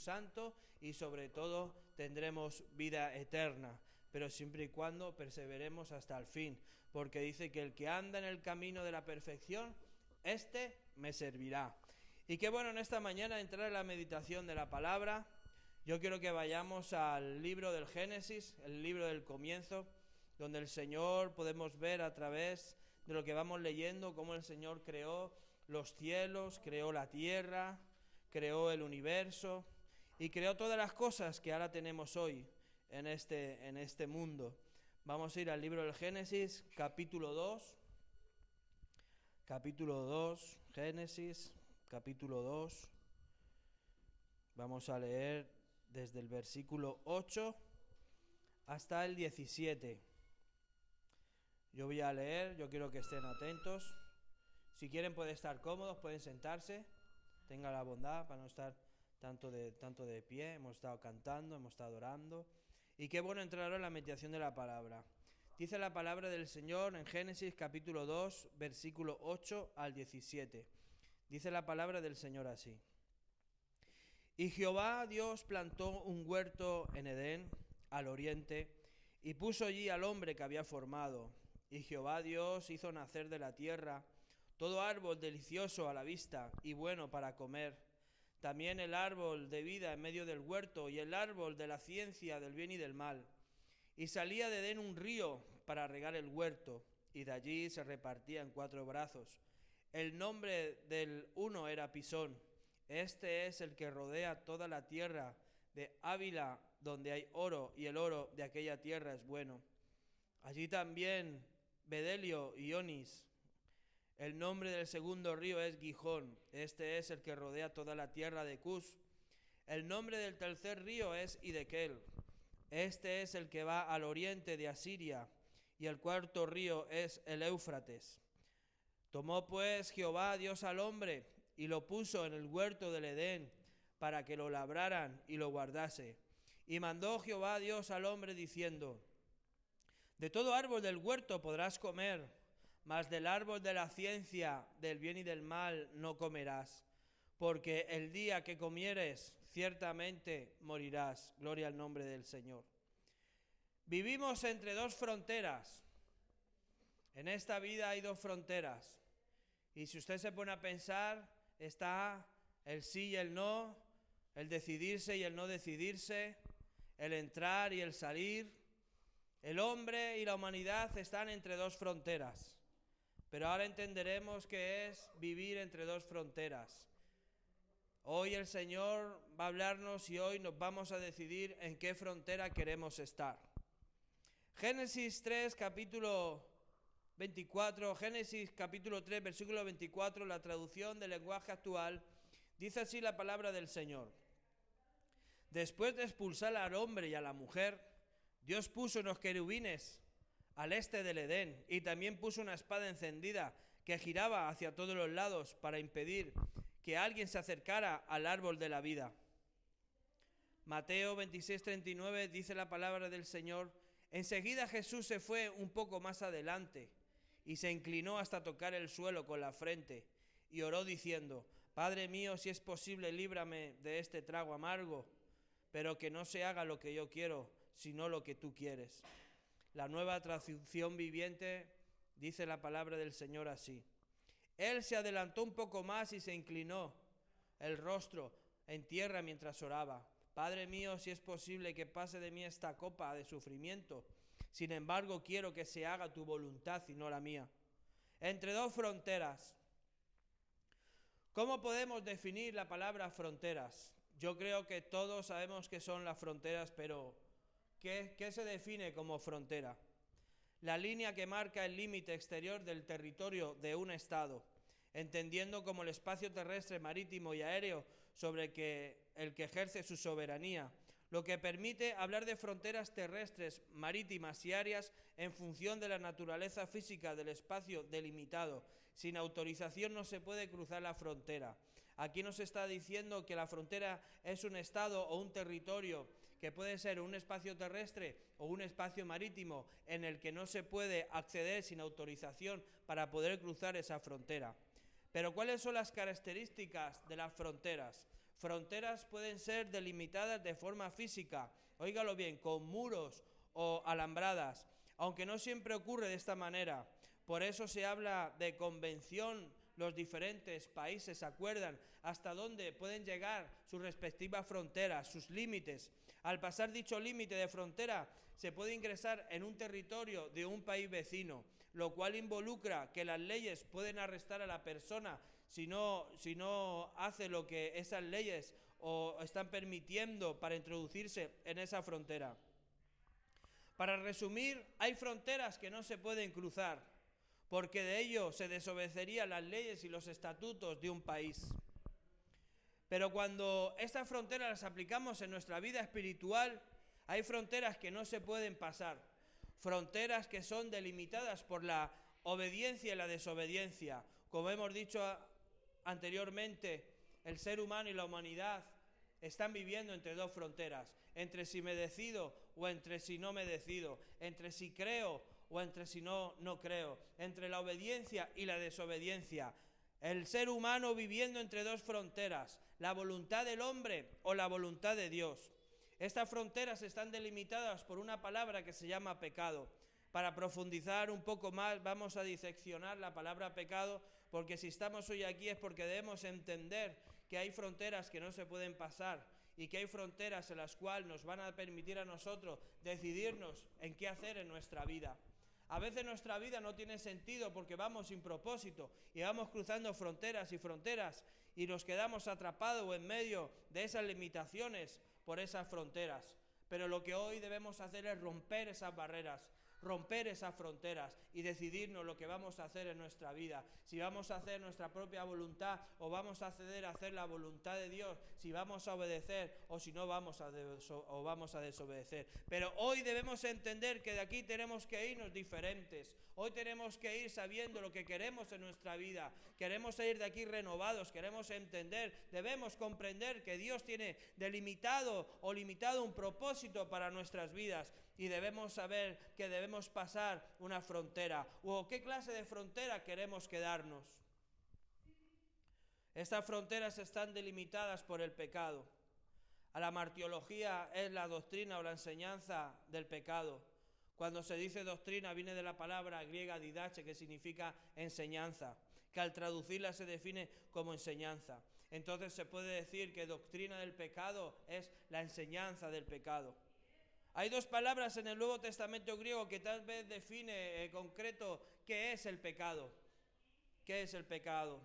Santo y sobre todo tendremos vida eterna, pero siempre y cuando perseveremos hasta el fin, porque dice que el que anda en el camino de la perfección, este me servirá. Y qué bueno en esta mañana entrar en la meditación de la palabra. Yo quiero que vayamos al libro del Génesis, el libro del comienzo, donde el Señor podemos ver a través de lo que vamos leyendo cómo el Señor creó los cielos, creó la tierra, creó el universo y creó todas las cosas que ahora tenemos hoy en este mundo. Vamos a ir al libro del Génesis, capítulo 2. Capítulo 2, Génesis, capítulo 2. Vamos a leer desde el versículo 8 hasta el 17. Yo voy a leer, yo quiero que estén atentos. Si quieren pueden estar cómodos, pueden sentarse. Tengan la bondad para no estar tanto de pie. Hemos estado cantando, hemos estado orando. Y qué bueno entrar ahora en la meditación de la palabra. Dice la palabra del Señor en Génesis capítulo 2, versículo 8 al 17. Dice la palabra del Señor así. Y Jehová Dios plantó un huerto en Edén, al oriente, y puso allí al hombre que había formado. Y Jehová Dios hizo nacer de la tierra todo árbol delicioso a la vista y bueno para comer. También el árbol de vida en medio del huerto y el árbol de la ciencia del bien y del mal. Y salía de Edén un río para regar el huerto, y de allí se repartía en 4 brazos. El nombre del uno era Pisón. Este es el que rodea toda la tierra de Ávila, donde hay oro, y el oro de aquella tierra es bueno. Allí también Bedelio y Onis. El nombre del segundo río es Gihón. Este es el que rodea toda la tierra de Cus. El nombre del tercer río es Hidekel. Este es el que va al oriente de Asiria. Y el cuarto río es el Éufrates. Tomó pues Jehová Dios al hombre y lo puso en el huerto del Edén para que lo labraran y lo guardase. Y mandó Jehová Dios al hombre diciendo: de todo árbol del huerto podrás comer, mas del árbol de la ciencia del bien y del mal no comerás, porque el día que comieres ciertamente morirás. Gloria al nombre del Señor. Vivimos entre 2 fronteras. En esta vida hay 2 fronteras. Y si usted se pone a pensar, está el sí y el no, el decidirse y el no decidirse, el entrar y el salir. El hombre y la humanidad están entre 2 fronteras. Pero ahora entenderemos qué es vivir entre 2 fronteras. Hoy el Señor va a hablarnos y hoy nos vamos a decidir en qué frontera queremos estar. Génesis 3, capítulo 24, Génesis capítulo 3, versículo 24, la traducción del lenguaje actual, dice así la palabra del Señor. Después de expulsar al hombre y a la mujer, Dios puso unos querubines al este del Edén y también puso una espada encendida que giraba hacia todos los lados para impedir que alguien se acercara al árbol de la vida. Mateo 26:39 dice la palabra del Señor: enseguida Jesús se fue un poco más adelante y se inclinó hasta tocar el suelo con la frente y oró diciendo: Padre mío, si es posible, líbrame de este trago amargo, pero que no se haga lo que yo quiero, sino lo que tú quieres. La Nueva Traducción Viviente dice la palabra del Señor así: Él se adelantó un poco más y se inclinó el rostro en tierra mientras oraba. Padre mío, si es posible que pase de mí esta copa de sufrimiento, sin embargo quiero que se haga tu voluntad y no la mía. Entre 2 fronteras. ¿Cómo podemos definir la palabra fronteras? Yo creo que todos sabemos qué son las fronteras, pero ¿qué se define como frontera? La línea que marca el límite exterior del territorio de un Estado, entendiendo como el espacio terrestre, marítimo y aéreo sobre el que ejerce su soberanía, lo que permite hablar de fronteras terrestres, marítimas y aéreas en función de la naturaleza física del espacio delimitado. Sin autorización no se puede cruzar la frontera. Aquí nos está diciendo que la frontera es un estado o un territorio que puede ser un espacio terrestre o un espacio marítimo en el que no se puede acceder sin autorización para poder cruzar esa frontera. Pero ¿cuáles son las características de las fronteras? Fronteras pueden ser delimitadas de forma física, óigalo bien, con muros o alambradas, aunque no siempre ocurre de esta manera. Por eso se habla de convención. Los diferentes países acuerdan hasta dónde pueden llegar sus respectivas fronteras, sus límites. Al pasar dicho límite de frontera, se puede ingresar en un territorio de un país vecino, lo cual involucra que las leyes pueden arrestar a la persona si no hace lo que esas leyes o están permitiendo para introducirse en esa frontera. Para resumir, hay fronteras que no se pueden cruzar, porque de ello se desobedecerían las leyes y los estatutos de un país. Pero cuando estas fronteras las aplicamos en nuestra vida espiritual, hay fronteras que no se pueden pasar, fronteras que son delimitadas por la obediencia y la desobediencia. Como hemos dicho anteriormente, el ser humano y la humanidad están viviendo entre dos fronteras, entre si me decido o entre si no me decido, entre si creo o entre si no creo, entre la obediencia y la desobediencia. El ser humano viviendo entre dos fronteras, la voluntad del hombre o la voluntad de Dios. Estas fronteras están delimitadas por una palabra que se llama pecado. Para profundizar un poco más, vamos a diseccionar la palabra pecado, porque si estamos hoy aquí es porque debemos entender que hay fronteras que no se pueden pasar y que hay fronteras en las cuales nos van a permitir a nosotros decidirnos en qué hacer en nuestra vida. A veces nuestra vida no tiene sentido porque vamos sin propósito y vamos cruzando fronteras y fronteras y nos quedamos atrapados en medio de esas limitaciones por esas fronteras. Pero lo que hoy debemos hacer es romper esas barreras, romper esas fronteras y decidirnos lo que vamos a hacer en nuestra vida. Si vamos a hacer nuestra propia voluntad o vamos a ceder a hacer la voluntad de Dios, si vamos a obedecer o si no vamos a desobedecer. Pero hoy debemos entender que de aquí tenemos que irnos diferentes. Hoy tenemos que ir sabiendo lo que queremos en nuestra vida. Queremos salir de aquí renovados, queremos entender, debemos comprender que Dios tiene delimitado o limitado un propósito para nuestras vidas. Y debemos saber que debemos pasar una frontera, o qué clase de frontera queremos quedarnos. Estas fronteras están delimitadas por el pecado. A la martiología es la doctrina o la enseñanza del pecado. Cuando se dice doctrina viene de la palabra griega didache, que significa enseñanza, que al traducirla se define como enseñanza. Entonces se puede decir que doctrina del pecado es la enseñanza del pecado. Hay dos palabras en el Nuevo Testamento griego que tal vez define concreto qué es el pecado. ¿Qué es el pecado?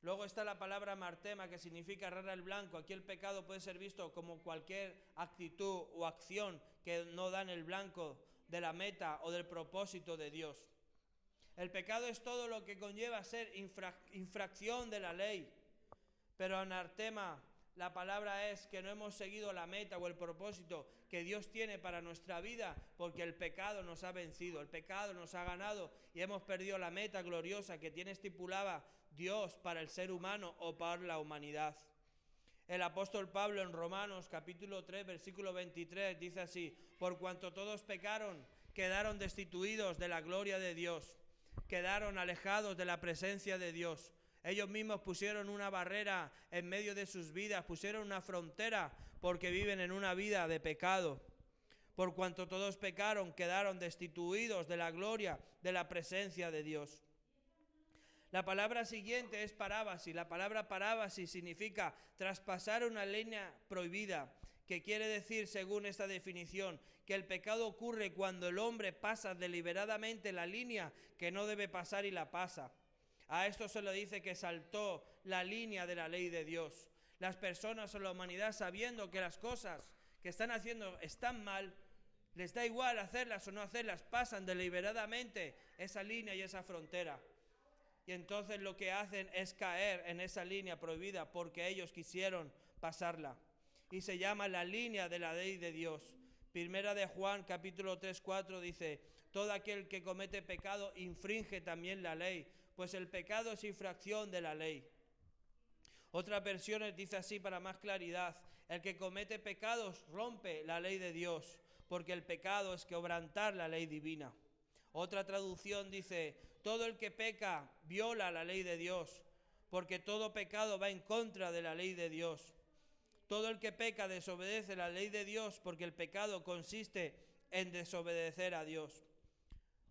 Luego está la palabra martema, que significa errar al blanco. Aquí el pecado puede ser visto como cualquier actitud o acción que no da en el blanco de la meta o del propósito de Dios. El pecado es todo lo que conlleva ser infracción de la ley. Pero anartema, la palabra es que no hemos seguido la meta o el propósito que Dios tiene para nuestra vida, porque el pecado nos ha vencido, el pecado nos ha ganado y hemos perdido la meta gloriosa que tiene estipulada Dios para el ser humano o para la humanidad. El apóstol Pablo en Romanos capítulo 3 versículo 23 dice así: por cuanto todos pecaron, quedaron destituidos de la gloria de Dios, quedaron alejados de la presencia de Dios. Ellos mismos pusieron una barrera en medio de sus vidas, pusieron una frontera porque viven en una vida de pecado. Por cuanto todos pecaron, quedaron destituidos de la gloria, de la presencia de Dios. La palabra siguiente es parábasis. La palabra parábasis significa traspasar una línea prohibida, que quiere decir, según esta definición, que el pecado ocurre cuando el hombre pasa deliberadamente la línea que no debe pasar y la pasa. A esto se le dice que saltó la línea de la ley de Dios. Las personas o la humanidad, sabiendo que las cosas que están haciendo están mal, les da igual hacerlas o no hacerlas, pasan deliberadamente esa línea y esa frontera. Y entonces lo que hacen es caer en esa línea prohibida porque ellos quisieron pasarla. Y se llama la línea de la ley de Dios. Primera de Juan capítulo 3:4 dice: todo aquel que comete pecado infringe también la ley, pues el pecado es infracción de la ley. Otras versiones dice así para más claridad: el que comete pecados rompe la ley de Dios, porque el pecado es quebrantar la ley divina. Otra traducción dice: todo el que peca viola la ley de Dios, porque todo pecado va en contra de la ley de Dios. Todo el que peca desobedece la ley de Dios, porque el pecado consiste en desobedecer a Dios.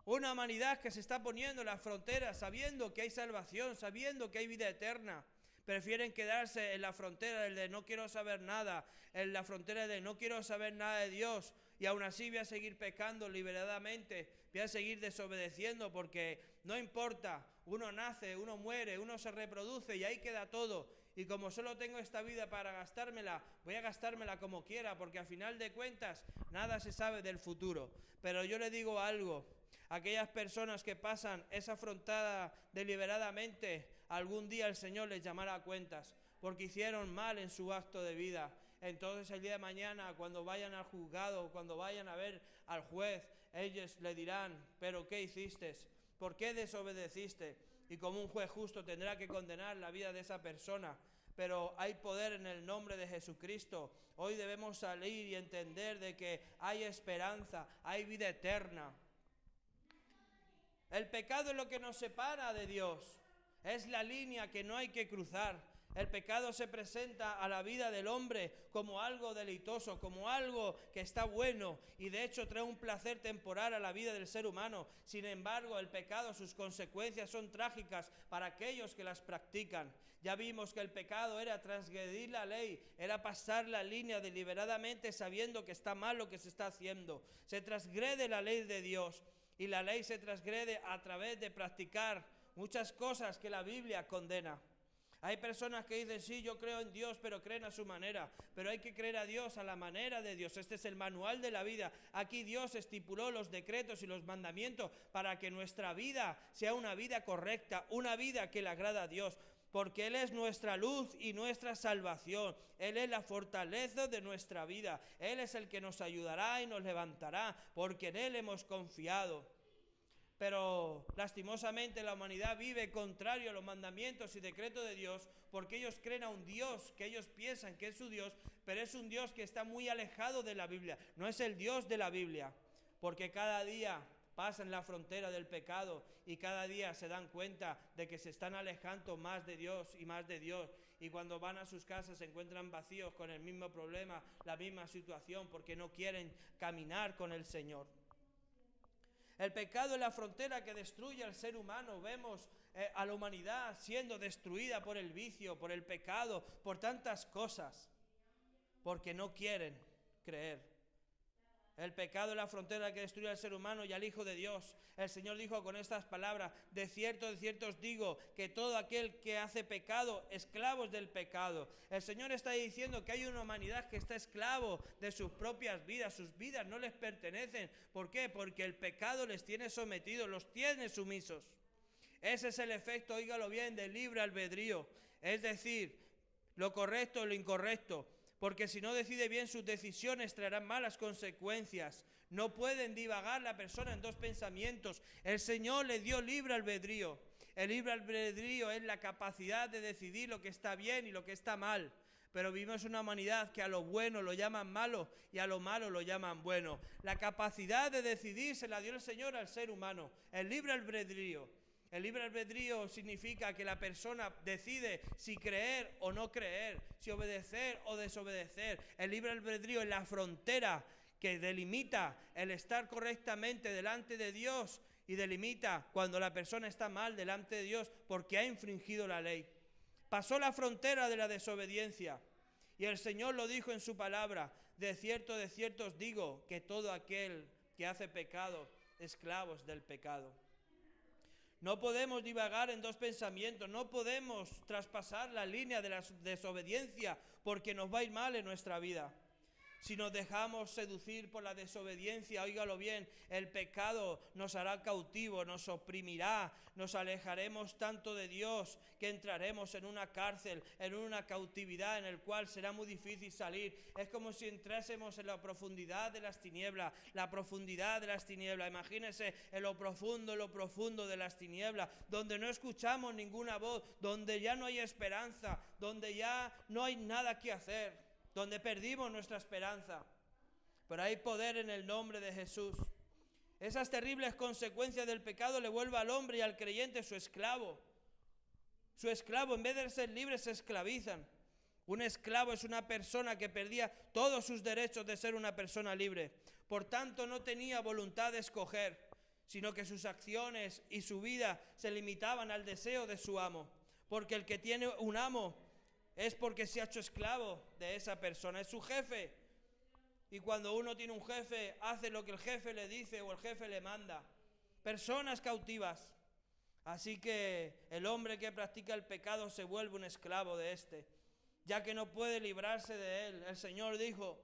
Una humanidad que se está poniendo en las fronteras, sabiendo que hay salvación, sabiendo que hay vida eterna. Prefieren quedarse en la frontera del de no quiero saber nada, en la frontera de no quiero saber nada de Dios, y aún así voy a seguir pecando liberadamente, voy a seguir desobedeciendo, porque no importa, uno nace, uno muere, uno se reproduce y ahí queda todo. Y como solo tengo esta vida para gastármela, voy a gastármela como quiera, porque al final de cuentas nada se sabe del futuro. Pero yo le digo algo, aquellas personas que pasan esa frontera deliberadamente, algún día el Señor les llamará a cuentas, porque hicieron mal en su acto de vida. Entonces el día de mañana, cuando vayan al juzgado, cuando vayan a ver al juez, ellos le dirán, ¿pero qué hiciste? ¿Por qué desobedeciste? Y como un juez justo tendrá que condenar la vida de esa persona. Pero hay poder en el nombre de Jesucristo. Hoy debemos salir y entender de que hay esperanza, hay vida eterna. El pecado es lo que nos separa de Dios. Es la línea que no hay que cruzar. El pecado se presenta a la vida del hombre como algo deleitoso, como algo que está bueno y de hecho trae un placer temporal a la vida del ser humano. Sin embargo, el pecado, sus consecuencias son trágicas para aquellos que las practican. Ya vimos que el pecado era transgredir la ley, era pasar la línea deliberadamente sabiendo que está mal lo que se está haciendo. Se transgrede la ley de Dios y la ley se transgrede a través de practicar muchas cosas que la Biblia condena. Hay personas que dicen, sí, yo creo en Dios, pero creen a su manera. Pero hay que creer a Dios a la manera de Dios. Este es el manual de la vida. Aquí Dios estipuló los decretos y los mandamientos para que nuestra vida sea una vida correcta, una vida que le agrada a Dios. Porque Él es nuestra luz y nuestra salvación. Él es la fortaleza de nuestra vida. Él es el que nos ayudará y nos levantará, porque en Él hemos confiado. Pero lastimosamente la humanidad vive contrario a los mandamientos y decretos de Dios, porque ellos creen a un Dios que ellos piensan que es su Dios, pero es un Dios que está muy alejado de la Biblia. No es el Dios de la Biblia, porque cada día pasan la frontera del pecado y cada día se dan cuenta de que se están alejando más de Dios y más de Dios. Y cuando van a sus casas se encuentran vacíos con el mismo problema, la misma situación, porque no quieren caminar con el Señor. El pecado es la frontera que destruye al ser humano. Vemos a la humanidad siendo destruida por el vicio, por el pecado, por tantas cosas, porque no quieren creer. El pecado es la frontera que destruye al ser humano y al Hijo de Dios. El Señor dijo con estas palabras, de cierto os digo, que todo aquel que hace pecado, esclavos del pecado. El Señor está diciendo que hay una humanidad que está esclavo de sus propias vidas. Sus vidas no les pertenecen. ¿Por qué? Porque el pecado les tiene sometidos, los tiene sumisos. Ese es el efecto, óigalo bien, del libre albedrío. Es decir, lo correcto o lo incorrecto. Porque si no decide bien, sus decisiones traerán malas consecuencias. No pueden divagar la persona en dos pensamientos. El Señor le dio libre albedrío. El libre albedrío es la capacidad de decidir lo que está bien y lo que está mal. Pero vivimos una humanidad que a lo bueno lo llaman malo y a lo malo lo llaman bueno. La capacidad de decidir se la dio el Señor al ser humano. El libre albedrío. El libre albedrío significa que la persona decide si creer o no creer, si obedecer o desobedecer. El libre albedrío es la frontera que delimita el estar correctamente delante de Dios y delimita cuando la persona está mal delante de Dios porque ha infringido la ley. Pasó la frontera de la desobediencia y el Señor lo dijo en su palabra, de cierto os digo que todo aquel que hace pecado, esclavos del pecado. No podemos divagar en dos pensamientos, no podemos traspasar la línea de la desobediencia porque nos va a ir mal en nuestra vida. Si nos dejamos seducir por la desobediencia, óigalo bien, el pecado nos hará cautivo, nos oprimirá, nos alejaremos tanto de Dios que entraremos en una cárcel, en una cautividad en el cual será muy difícil salir. Es como si entrásemos en la profundidad de las tinieblas, la profundidad de las tinieblas. Imagínense en lo profundo de las tinieblas, donde no escuchamos ninguna voz, donde ya no hay esperanza, donde ya no hay nada que hacer, donde perdimos nuestra esperanza. Pero hay poder en el nombre de Jesús. Esas terribles consecuencias del pecado le vuelven al hombre y al creyente su esclavo. Su esclavo, en vez de ser libre, se esclavizan. Un esclavo es una persona que perdía todos sus derechos de ser una persona libre. Por tanto, no tenía voluntad de escoger, sino que sus acciones y su vida se limitaban al deseo de su amo. Porque el que tiene un amo es porque se ha hecho esclavo de esa persona, es su jefe. Y cuando uno tiene un jefe, hace lo que el jefe le dice o el jefe le manda. Personas cautivas. Así que el hombre que practica el pecado se vuelve un esclavo de éste, ya que no puede librarse de él. El Señor dijo,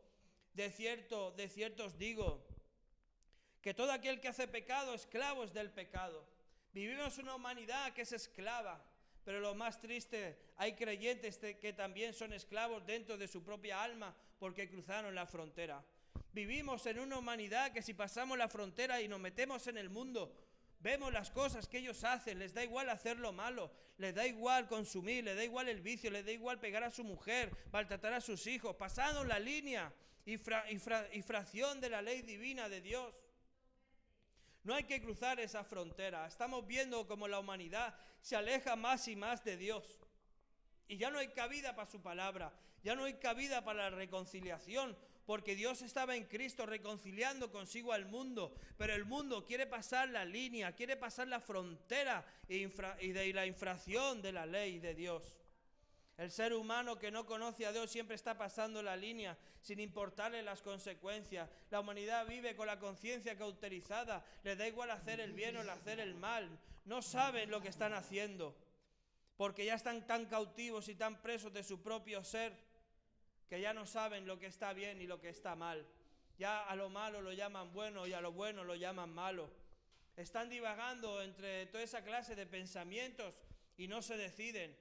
de cierto os digo, que todo aquel que hace pecado, esclavo es del pecado. Vivimos una humanidad que es esclava, pero lo más triste, hay creyentes que también son esclavos dentro de su propia alma porque cruzaron la frontera. Vivimos en una humanidad que si pasamos la frontera y nos metemos en el mundo, vemos las cosas que ellos hacen, les da igual hacer lo malo, les da igual consumir, les da igual el vicio, les da igual pegar a su mujer, maltratar a sus hijos, pasando la línea, infracción de la ley divina de Dios. No hay que cruzar esa frontera. Estamos viendo cómo la humanidad se aleja más y más de Dios. Y ya no hay cabida para su palabra, ya no hay cabida para la reconciliación, porque Dios estaba en Cristo reconciliando consigo al mundo, pero el mundo quiere pasar la línea, quiere pasar la frontera y la infracción de la ley de Dios. El ser humano que no conoce a Dios siempre está pasando la línea sin importarle las consecuencias. La humanidad vive con la conciencia cauterizada, les da igual hacer el bien o hacer el mal. No saben lo que están haciendo, porque ya están tan cautivos y tan presos de su propio ser, que ya no saben lo que está bien y lo que está mal. Ya a lo malo lo llaman bueno y a lo bueno lo llaman malo. Están divagando entre toda esa clase de pensamientos y no se deciden.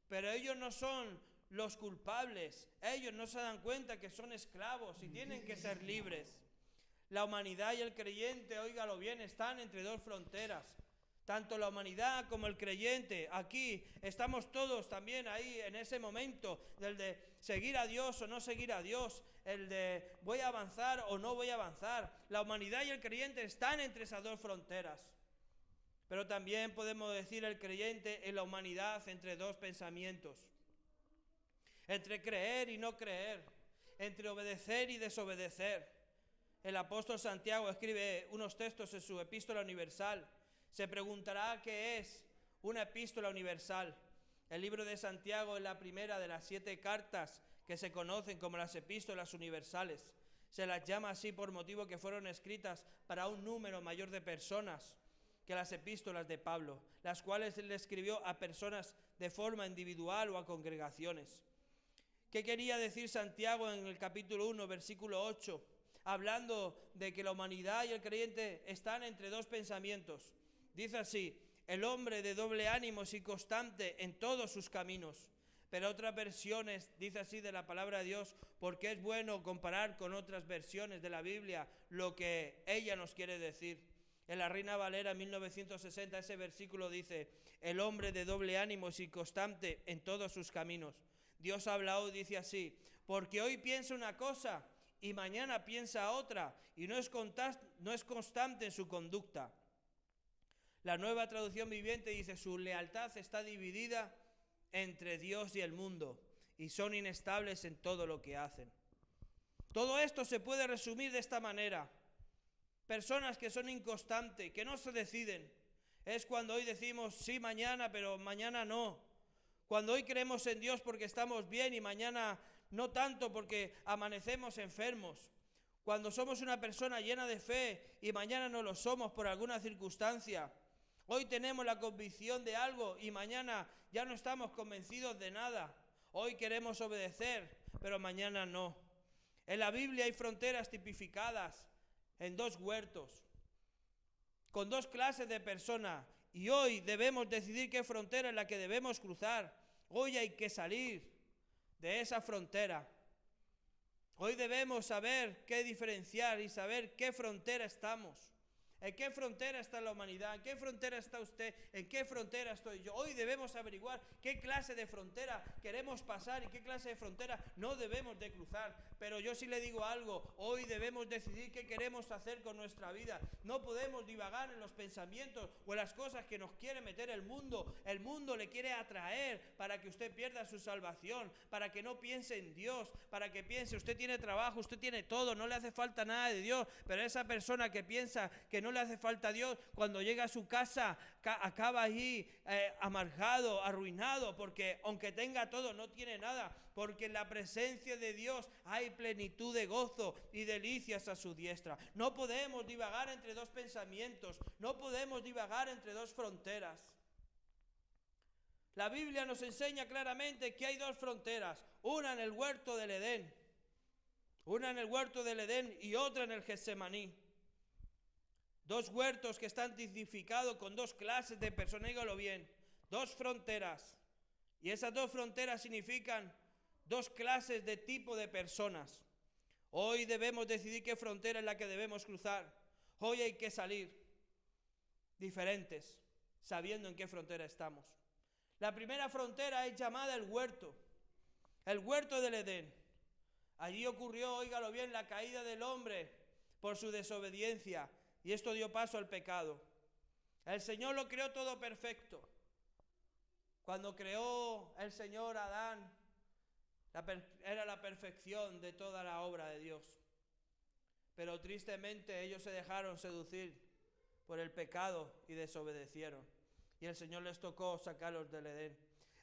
Pero ellos no son los culpables, ellos no se dan cuenta que son esclavos y tienen que ser libres. La humanidad y el creyente, óigalo bien, están entre dos fronteras. Tanto la humanidad como el creyente, aquí estamos todos también ahí en ese momento del de seguir a Dios o no seguir a Dios, el de voy a avanzar o no voy a avanzar. La humanidad y el creyente están entre esas dos fronteras. Pero también podemos decir el creyente en la humanidad entre dos pensamientos. Entre creer y no creer. Entre obedecer y desobedecer. El apóstol Santiago escribe unos textos en su epístola universal. Se preguntará qué es una epístola universal. El libro de Santiago es la primera de las 7 cartas que se conocen como las epístolas universales. Se las llama así por motivo que fueron escritas para un número mayor de personas que las epístolas de Pablo, las cuales él escribió a personas de forma individual o a congregaciones. ¿Qué quería decir Santiago en el capítulo 1, versículo 8? Hablando de que la humanidad y el creyente están entre dos pensamientos. Dice así, el hombre de doble ánimo es inconstante en todos sus caminos. Pero otras versiones dice así de la palabra de Dios, porque es bueno comparar con otras versiones de la Biblia lo que ella nos quiere decir. En la Reina Valera 1960 ese versículo dice, el hombre de doble ánimo es inconstante en todos sus caminos. Dios habla hoy, dice así, porque hoy piensa una cosa y mañana piensa otra y no es constante en su conducta. La Nueva Traducción Viviente dice, su lealtad está dividida entre Dios y el mundo y son inestables en todo lo que hacen. Todo esto se puede resumir de esta manera. Personas que son inconstantes, que no se deciden. Es cuando hoy decimos sí mañana, pero mañana no. Cuando hoy creemos en Dios porque estamos bien y mañana no tanto porque amanecemos enfermos. Cuando somos una persona llena de fe y mañana no lo somos por alguna circunstancia. Hoy tenemos la convicción de algo y mañana ya no estamos convencidos de nada. Hoy queremos obedecer, pero mañana no. En la Biblia hay fronteras tipificadas en dos huertos, con dos clases de personas, y hoy debemos decidir qué frontera es la que debemos cruzar. Hoy hay que salir de esa frontera. Hoy debemos saber qué diferenciar y saber qué frontera estamos. ¿En qué frontera está la humanidad? ¿En qué frontera está usted? ¿En qué frontera estoy yo? Hoy debemos averiguar qué clase de frontera queremos pasar y qué clase de frontera no debemos de cruzar. Pero yo sí le digo algo, hoy debemos decidir qué queremos hacer con nuestra vida. No podemos divagar en los pensamientos o en las cosas que nos quiere meter el mundo. El mundo le quiere atraer para que usted pierda su salvación, para que no piense en Dios, para que piense, usted tiene trabajo, usted tiene todo, no le hace falta nada de Dios. Pero esa persona que piensa que no le hace falta a Dios, cuando llega a su casa acaba allí amargado, arruinado, porque aunque tenga todo no tiene nada, porque en la presencia de Dios hay plenitud de gozo y delicias a su diestra. No podemos divagar entre dos pensamientos, no podemos divagar entre dos fronteras. La Biblia nos enseña claramente que hay dos fronteras, una en el huerto del Edén, y otra en el Getsemaní. Dos huertos que están tipificados con dos clases de personas, dígalo bien, dos fronteras. Y esas dos fronteras significan dos clases de tipo de personas. Hoy debemos decidir qué frontera es la que debemos cruzar. Hoy hay que salir diferentes, sabiendo en qué frontera estamos. La primera frontera es llamada el huerto del Edén. Allí ocurrió, óigalo bien, la caída del hombre por su desobediencia. Y esto dio paso al pecado. El Señor lo creó todo perfecto. Cuando creó el Señor a Adán, era la perfección de toda la obra de Dios. Pero tristemente ellos se dejaron seducir por el pecado y desobedecieron. Y el Señor les tocó sacarlos del Edén.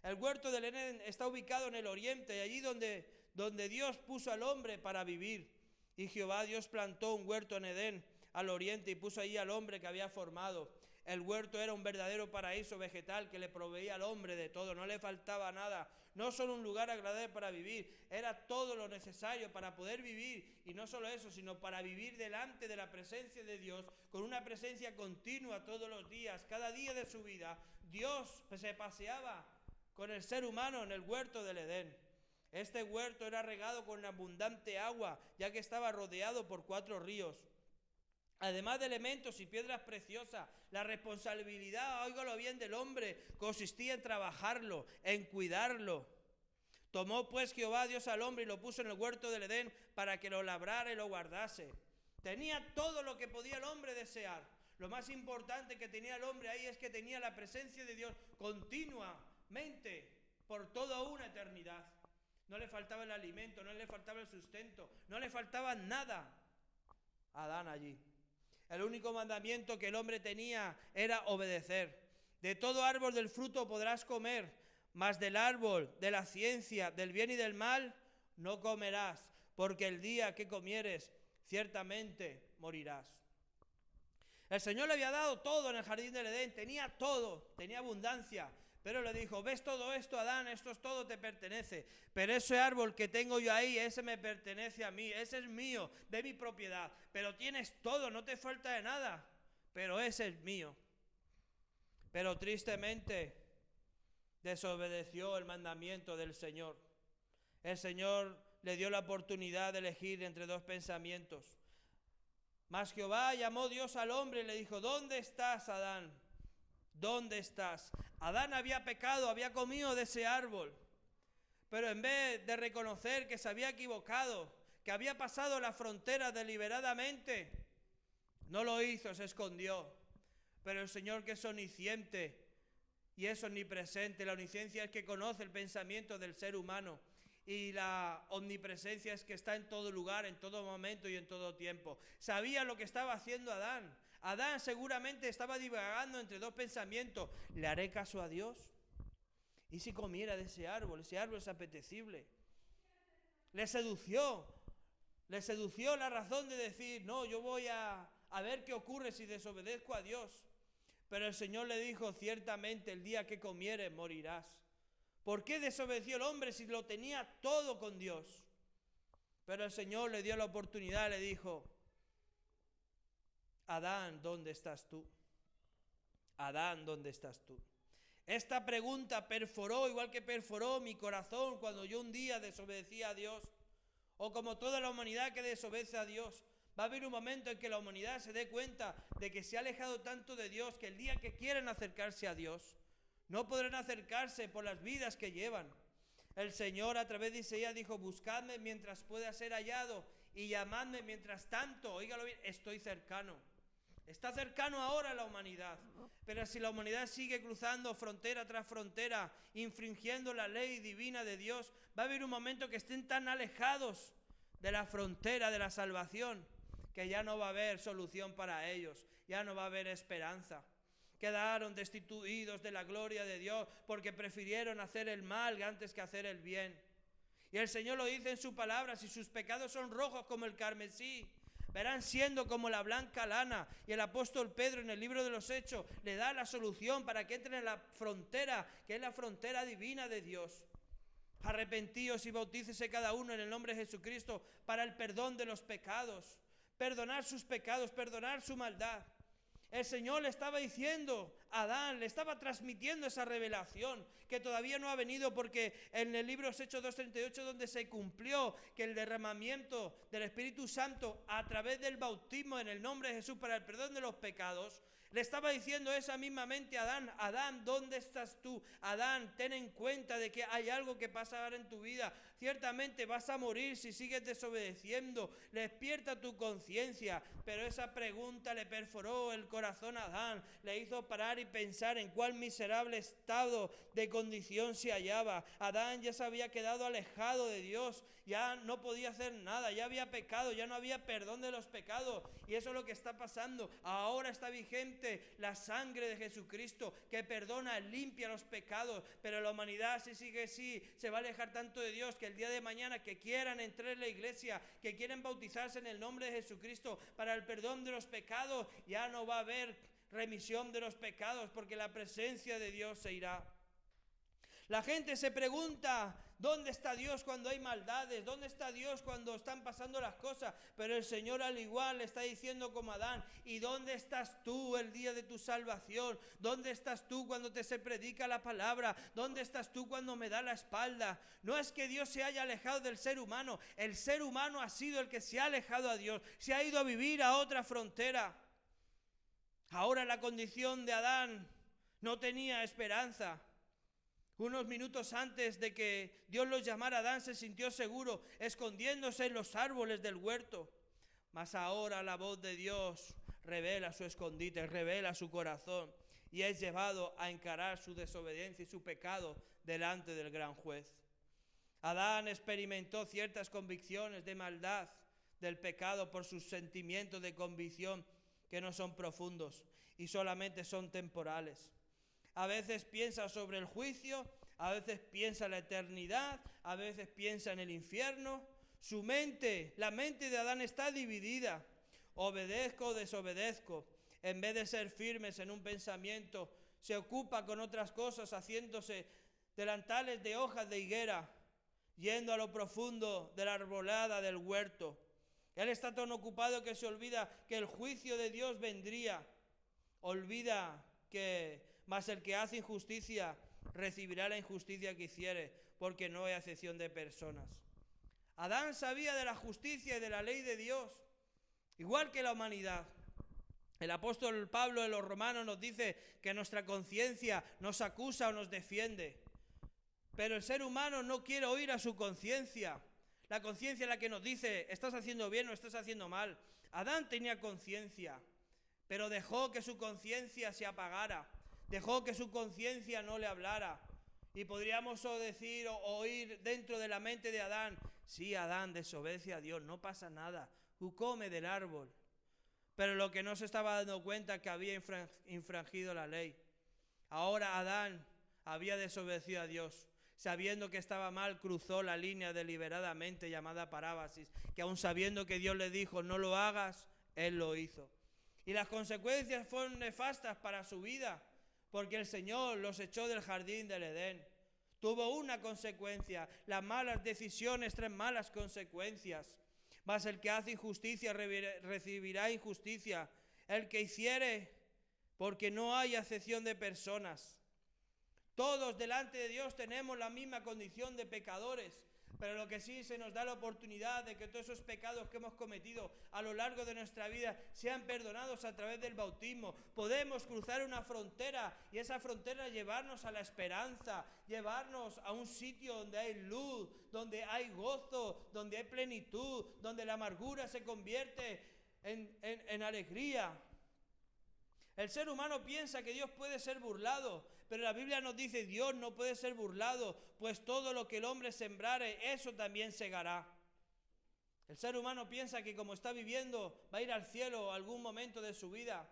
El huerto del Edén está ubicado en el oriente, allí donde Dios puso al hombre para vivir. Y Jehová Dios plantó un huerto en Edén, al oriente, y puso allí al hombre que había formado. El huerto era un verdadero paraíso vegetal que le proveía al hombre de todo, no le faltaba nada. No solo un lugar agradable para vivir, era todo lo necesario para poder vivir. Y no solo eso, sino para vivir delante de la presencia de Dios, con una presencia continua todos los días, cada día de su vida. Dios se paseaba con el ser humano en el huerto del Edén. Este huerto era regado con abundante agua, ya que estaba rodeado por 4 ríos. Además de elementos y piedras preciosas, la responsabilidad, óigalo bien, del hombre consistía en trabajarlo, en cuidarlo. Tomó pues Jehová Dios al hombre y lo puso en el huerto del Edén para que lo labrara y lo guardase. Tenía todo lo que podía el hombre desear. Lo más importante que tenía el hombre ahí es que tenía la presencia de Dios continuamente por toda una eternidad. No le faltaba el alimento, no le faltaba el sustento, no le faltaba nada a Adán allí. El único mandamiento que el hombre tenía era obedecer. De todo árbol del fruto podrás comer, mas del árbol de la ciencia, del bien y del mal, no comerás, porque el día que comieres, ciertamente morirás. El Señor le había dado todo en el jardín del Edén, tenía todo, tenía abundancia. Pero le dijo, ¿ves todo esto, Adán? Esto es todo, te pertenece. Pero ese árbol que tengo yo ahí, ese me pertenece a mí, ese es mío, de mi propiedad. Pero tienes todo, no te falta de nada. Pero ese es mío. Pero tristemente desobedeció el mandamiento del Señor. El Señor le dio la oportunidad de elegir entre dos pensamientos. Mas Jehová llamó Dios al hombre y le dijo, ¿dónde estás, Adán? ¿Dónde estás? Adán había pecado, había comido de ese árbol, pero en vez de reconocer que se había equivocado, que había pasado la frontera deliberadamente, no lo hizo, se escondió. Pero el Señor, que es omnisciente y es omnipresente, la omnisciencia es que conoce el pensamiento del ser humano, y la omnipresencia es que está en todo lugar, en todo momento y en todo tiempo. Sabía lo que estaba haciendo Adán. Adán seguramente estaba divagando entre dos pensamientos. ¿Le haré caso a Dios? ¿Y si comiera de ese árbol? Ese árbol es apetecible. Le sedució la razón de decir, no, yo voy a ver qué ocurre si desobedezco a Dios. Pero el Señor le dijo, ciertamente el día que comieres morirás. ¿Por qué desobedeció el hombre si lo tenía todo con Dios? Pero el Señor le dio la oportunidad, le dijo, Adán, ¿dónde estás tú? Adán, ¿dónde estás tú? Esta pregunta perforó, igual que perforó mi corazón cuando yo un día desobedecí a Dios, o como toda la humanidad que desobedece a Dios. Va a haber un momento en que la humanidad se dé cuenta de que se ha alejado tanto de Dios que el día que quieran acercarse a Dios, no podrán acercarse por las vidas que llevan. El Señor a través de Isaías dijo: buscadme mientras pueda ser hallado y llamadme mientras tanto, óigalo bien, estoy cercano. Está cercano ahora la humanidad, pero si la humanidad sigue cruzando frontera tras frontera, infringiendo la ley divina de Dios, va a haber un momento que estén tan alejados de la frontera de la salvación que ya no va a haber solución para ellos, ya no va a haber esperanza. Quedaron destituidos de la gloria de Dios porque prefirieron hacer el mal antes que hacer el bien. Y el Señor lo dice en su palabra: si sus pecados son rojos como el carmesí, verán siendo como la blanca lana. Y el apóstol Pedro en el libro de los Hechos le da la solución para que entren en la frontera, que es la frontera divina de Dios. Arrepentíos y bautícese cada uno en el nombre de Jesucristo para el perdón de los pecados. Perdonar sus pecados, perdonar su maldad. El Señor le estaba diciendo a Adán, le estaba transmitiendo esa revelación que todavía no ha venido, porque en el libro Hechos 2:38, donde se cumplió que el derramamiento del Espíritu Santo a través del bautismo en el nombre de Jesús para el perdón de los pecados, le estaba diciendo esa misma mente a Adán: Adán, ¿dónde estás tú? Adán, ten en cuenta de que hay algo que pasa ahora en tu vida. Ciertamente vas a morir si sigues desobedeciendo. Despierta tu conciencia. Pero esa pregunta le perforó el corazón a Adán. Le hizo parar y pensar en cuál miserable estado de condición se hallaba. Adán ya se había quedado alejado de Dios. Ya no podía hacer nada. Ya había pecado. Ya no había perdón de los pecados. Y eso es lo que está pasando. Ahora está vigente la sangre de Jesucristo, que perdona, limpia los pecados. Pero la humanidad, si sigue así, se va a alejar tanto de Dios que el día de mañana que quieran entrar en la iglesia, que quieren bautizarse en el nombre de Jesucristo para el perdón de los pecados, ya no va a haber remisión de los pecados, porque la presencia de Dios se irá. La gente se pregunta: ¿dónde está Dios cuando hay maldades? ¿Dónde está Dios cuando están pasando las cosas? Pero el Señor al igual le está diciendo como Adán: ¿y dónde estás tú el día de tu salvación? ¿Dónde estás tú cuando se predica la palabra? ¿Dónde estás tú cuando me da la espalda? No es que Dios se haya alejado del ser humano. El ser humano ha sido el que se ha alejado a Dios. Se ha ido a vivir a otra frontera. Ahora la condición de Adán no tenía esperanza. Unos minutos antes de que Dios los llamara, Adán se sintió seguro, escondiéndose en los árboles del huerto. Mas ahora la voz de Dios revela su escondite, revela su corazón, y es llevado a encarar su desobediencia y su pecado delante del gran juez. Adán experimentó ciertas convicciones de maldad del pecado por sus sentimientos de convicción que no son profundos y solamente son temporales. A veces piensa sobre el juicio, a veces piensa en la eternidad, a veces piensa en el infierno. Su mente, la mente de Adán está dividida. Obedezco o desobedezco. En vez de ser firmes en un pensamiento, se ocupa con otras cosas, haciéndose delantales de hojas de higuera, yendo a lo profundo de la arbolada del huerto. Él está tan ocupado que se olvida que el juicio de Dios vendría. Olvida que mas el que hace injusticia recibirá la injusticia que hiciere, porque no hay acepción de personas. Adán sabía de la justicia y de la ley de Dios, igual que la humanidad. El apóstol Pablo en los Romanos nos dice que nuestra conciencia nos acusa o nos defiende. Pero el ser humano no quiere oír a su conciencia. La conciencia es la que nos dice: estás haciendo bien o estás haciendo mal. Adán tenía conciencia, pero dejó que su conciencia se apagara. Dejó que su conciencia no le hablara. Y podríamos decir o oír dentro de la mente de Adán: sí, Adán desobedece a Dios, no pasa nada, tú come del árbol. Pero lo que no se estaba dando cuenta es que había infringido la ley. Ahora Adán había desobedecido a Dios. Sabiendo que estaba mal, cruzó la línea deliberadamente llamada parábasis, que aun sabiendo que Dios le dijo no lo hagas, él lo hizo. Y las consecuencias fueron nefastas para su vida, porque el Señor los echó del jardín del Edén. Tuvo una consecuencia: las malas decisiones traen malas consecuencias. Mas el que hace injusticia recibirá injusticia. El que hiciere, porque no hay acepción de personas. Todos delante de Dios tenemos la misma condición de pecadores. Pero lo que sí se nos da la oportunidad de que todos esos pecados que hemos cometido a lo largo de nuestra vida sean perdonados a través del bautismo. Podemos cruzar una frontera y esa frontera llevarnos a la esperanza, llevarnos a un sitio donde hay luz, donde hay gozo, donde hay plenitud, donde la amargura se convierte en alegría. El ser humano piensa que Dios puede ser burlado, pero la Biblia nos dice Dios no puede ser burlado, pues todo lo que el hombre sembrare, eso también segará. El ser humano piensa que como está viviendo va a ir al cielo algún momento de su vida,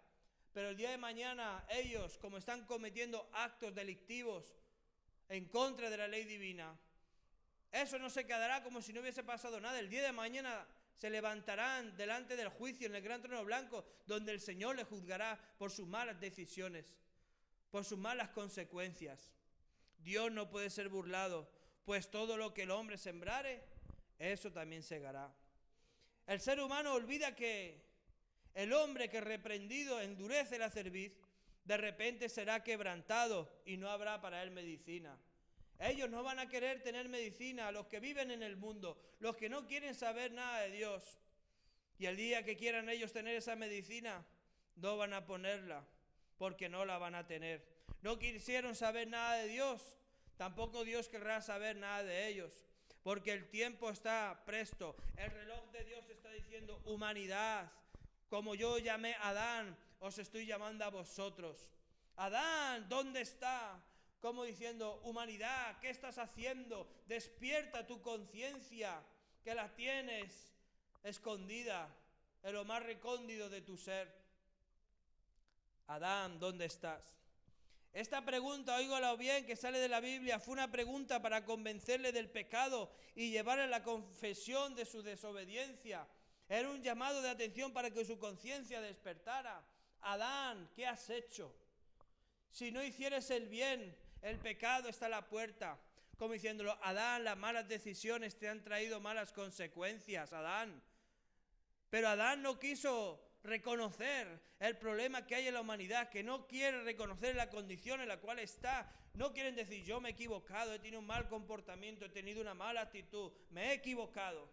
pero el día de mañana ellos, como están cometiendo actos delictivos en contra de la ley divina, eso no se quedará como si no hubiese pasado nada. El día de mañana se levantarán delante del juicio en el gran trono blanco, donde el Señor les juzgará por sus malas decisiones, por sus malas consecuencias. Dios no puede ser burlado, pues todo lo que el hombre sembrare, eso también segará. El ser humano olvida que el hombre que reprendido endurece la cerviz, de repente será quebrantado y no habrá para él medicina. Ellos no van a querer tener medicina, los que viven en el mundo, los que no quieren saber nada de Dios. Y el día que quieran ellos tener esa medicina, no van a ponerla, porque no la van a tener. No quisieron saber nada de Dios, tampoco Dios querrá saber nada de ellos, porque el tiempo está presto. El reloj de Dios está diciendo, humanidad, como yo llamé a Adán, os estoy llamando a vosotros. Adán, ¿dónde está? Como diciendo, humanidad, ¿qué estás haciendo? Despierta tu conciencia, que la tienes escondida en lo más recóndito de tu ser. Adán, ¿dónde estás? Esta pregunta, óigalo bien, que sale de la Biblia, fue una pregunta para convencerle del pecado y llevarle a la confesión de su desobediencia. Era un llamado de atención para que su conciencia despertara. Adán, ¿qué has hecho? Si no hicieres el bien, el pecado está a la puerta. Como diciéndolo, Adán, las malas decisiones te han traído malas consecuencias, Adán. Pero Adán no quiso reconocer el problema que hay en la humanidad, que no quiere reconocer la condición en la cual está. No quieren decir, yo me he equivocado, he tenido un mal comportamiento, he tenido una mala actitud, me he equivocado.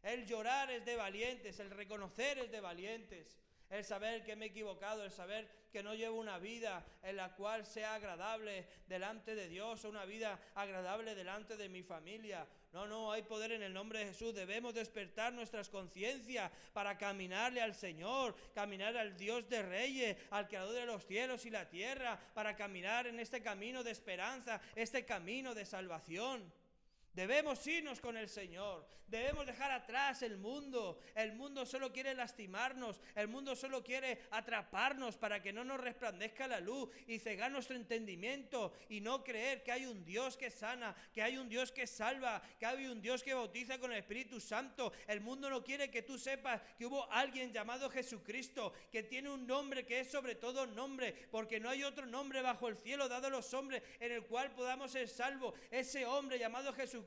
El llorar es de valientes, el reconocer es de valientes. El saber que me he equivocado, el saber que no llevo una vida en la cual sea agradable delante de Dios, o una vida agradable delante de mi familia. No, hay poder en el nombre de Jesús. Debemos despertar nuestras conciencias para caminarle al Señor, caminar al Dios de Reyes, al Creador de los cielos y la tierra, para caminar en este camino de esperanza, este camino de salvación. Debemos irnos con el Señor, debemos dejar atrás el mundo. El mundo solo quiere lastimarnos, el mundo solo quiere atraparnos para que no nos resplandezca la luz y cegar nuestro entendimiento y no creer que hay un Dios que sana, que hay un Dios que salva, que hay un Dios que bautiza con el Espíritu Santo. El mundo no quiere que tú sepas que hubo alguien llamado Jesucristo, que tiene un nombre que es sobre todo nombre, porque no hay otro nombre bajo el cielo dado a los hombres en el cual podamos ser salvos. Ese hombre llamado Jesucristo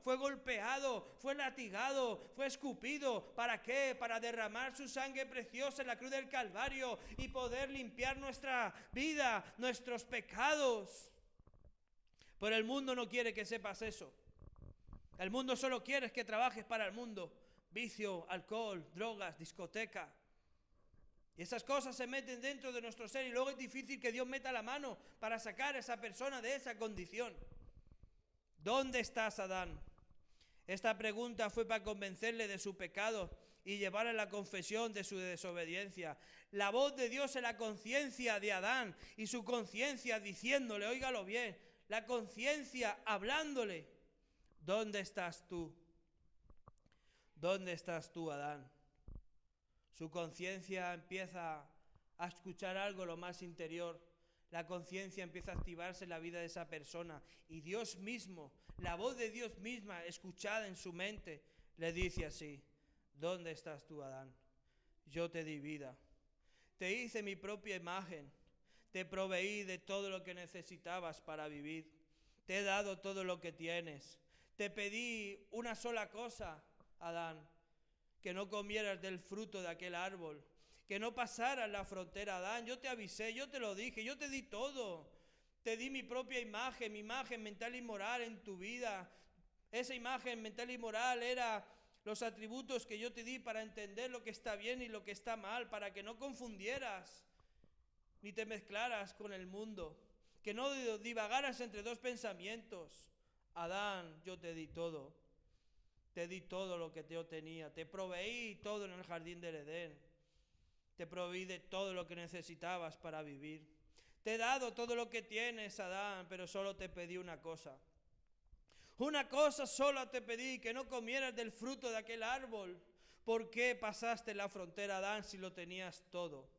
fue golpeado, fue latigado, fue escupido. ¿Para qué? Para derramar su sangre preciosa en la cruz del Calvario y poder limpiar nuestra vida, nuestros pecados. Pero el mundo no quiere que sepas eso. El mundo solo quiere que trabajes para el mundo. Vicio, alcohol, drogas, discoteca. Y esas cosas se meten dentro de nuestro ser y luego es difícil que Dios meta la mano para sacar a esa persona de esa condición. ¿Dónde estás, Adán? Esta pregunta fue para convencerle de su pecado y llevarle a la confesión de su desobediencia. La voz de Dios en la conciencia de Adán y su conciencia diciéndole, óigalo bien, la conciencia hablándole, ¿dónde estás tú? ¿Dónde estás tú, Adán? Su conciencia empieza a escuchar algo lo más interior. La conciencia empieza a activarse en la vida de esa persona y Dios mismo, la voz de Dios misma escuchada en su mente, le dice así, ¿dónde estás tú, Adán? Yo te di vida, te hice mi propia imagen, te proveí de todo lo que necesitabas para vivir, te he dado todo lo que tienes, te pedí una sola cosa, Adán, que no comieras del fruto de aquel árbol, que no pasaras la frontera, Adán. Yo te avisé, yo te lo dije, yo te di todo. Te di mi propia imagen, mi imagen mental y moral en tu vida. Esa imagen mental y moral era los atributos que yo te di para entender lo que está bien y lo que está mal, para que no confundieras ni te mezclaras con el mundo, que no divagaras entre dos pensamientos. Adán, yo te di todo lo que yo tenía, te proveí todo en el jardín del Edén, te proveí de todo lo que necesitabas para vivir. Te he dado todo lo que tienes, Adán, pero solo te pedí una cosa. Una cosa solo te pedí, que no comieras del fruto de aquel árbol. ¿Por qué pasaste la frontera, Adán, si lo tenías todo?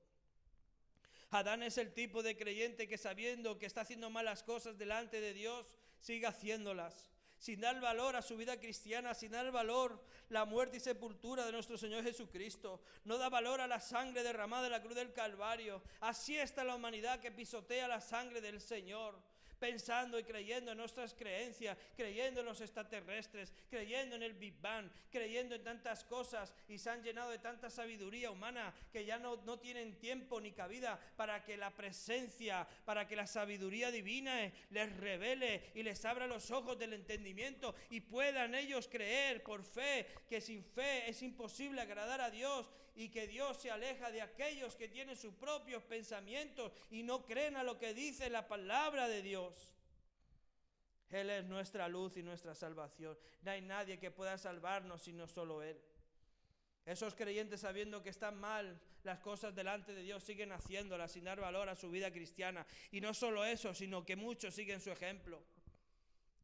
Adán es el tipo de creyente que, sabiendo que está haciendo malas cosas delante de Dios, sigue haciéndolas, sin dar valor a su vida cristiana, sin dar valor a la muerte y sepultura de nuestro Señor Jesucristo. No da valor a la sangre derramada en la cruz del Calvario. Así está la humanidad que pisotea la sangre del Señor, pensando y creyendo en nuestras creencias, creyendo en los extraterrestres, creyendo en el Big Bang, creyendo en tantas cosas, y se han llenado de tanta sabiduría humana que ya no tienen tiempo ni cabida para que la presencia, para que la sabiduría divina les revele y les abra los ojos del entendimiento y puedan ellos creer por fe que sin fe es imposible agradar a Dios, y que Dios se aleja de aquellos que tienen sus propios pensamientos y no creen a lo que dice la palabra de Dios. Él es nuestra luz y nuestra salvación. No hay nadie que pueda salvarnos sino solo Él. Esos creyentes, sabiendo que están mal las cosas delante de Dios, siguen haciéndolas sin dar valor a su vida cristiana. Y no solo eso, sino que muchos siguen su ejemplo.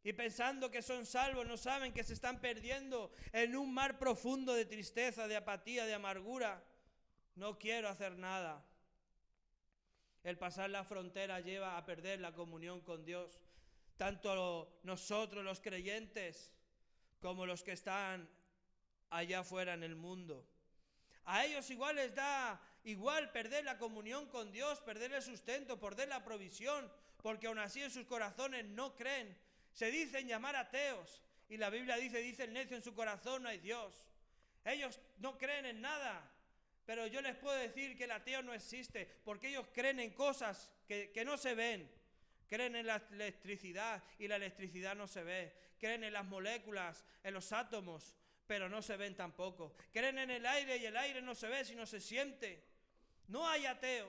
Y pensando que son salvos, no saben que se están perdiendo en un mar profundo de tristeza, de apatía, de amargura. No quiero hacer nada. El pasar la frontera lleva a perder la comunión con Dios. Tanto nosotros los creyentes como los que están allá afuera en el mundo. A ellos igual les da igual perder la comunión con Dios, perder el sustento, perder la provisión, porque aún así en sus corazones no creen. Se dicen llamar ateos, y la Biblia dice el necio en su corazón no hay Dios. Ellos no creen en nada, pero yo les puedo decir que el ateo no existe, porque ellos creen en cosas que no se ven. Creen en la electricidad y la electricidad no se ve. Creen en las moléculas, en los átomos, pero no se ven tampoco. Creen en el aire y el aire no se ve, sino se siente. No hay ateo.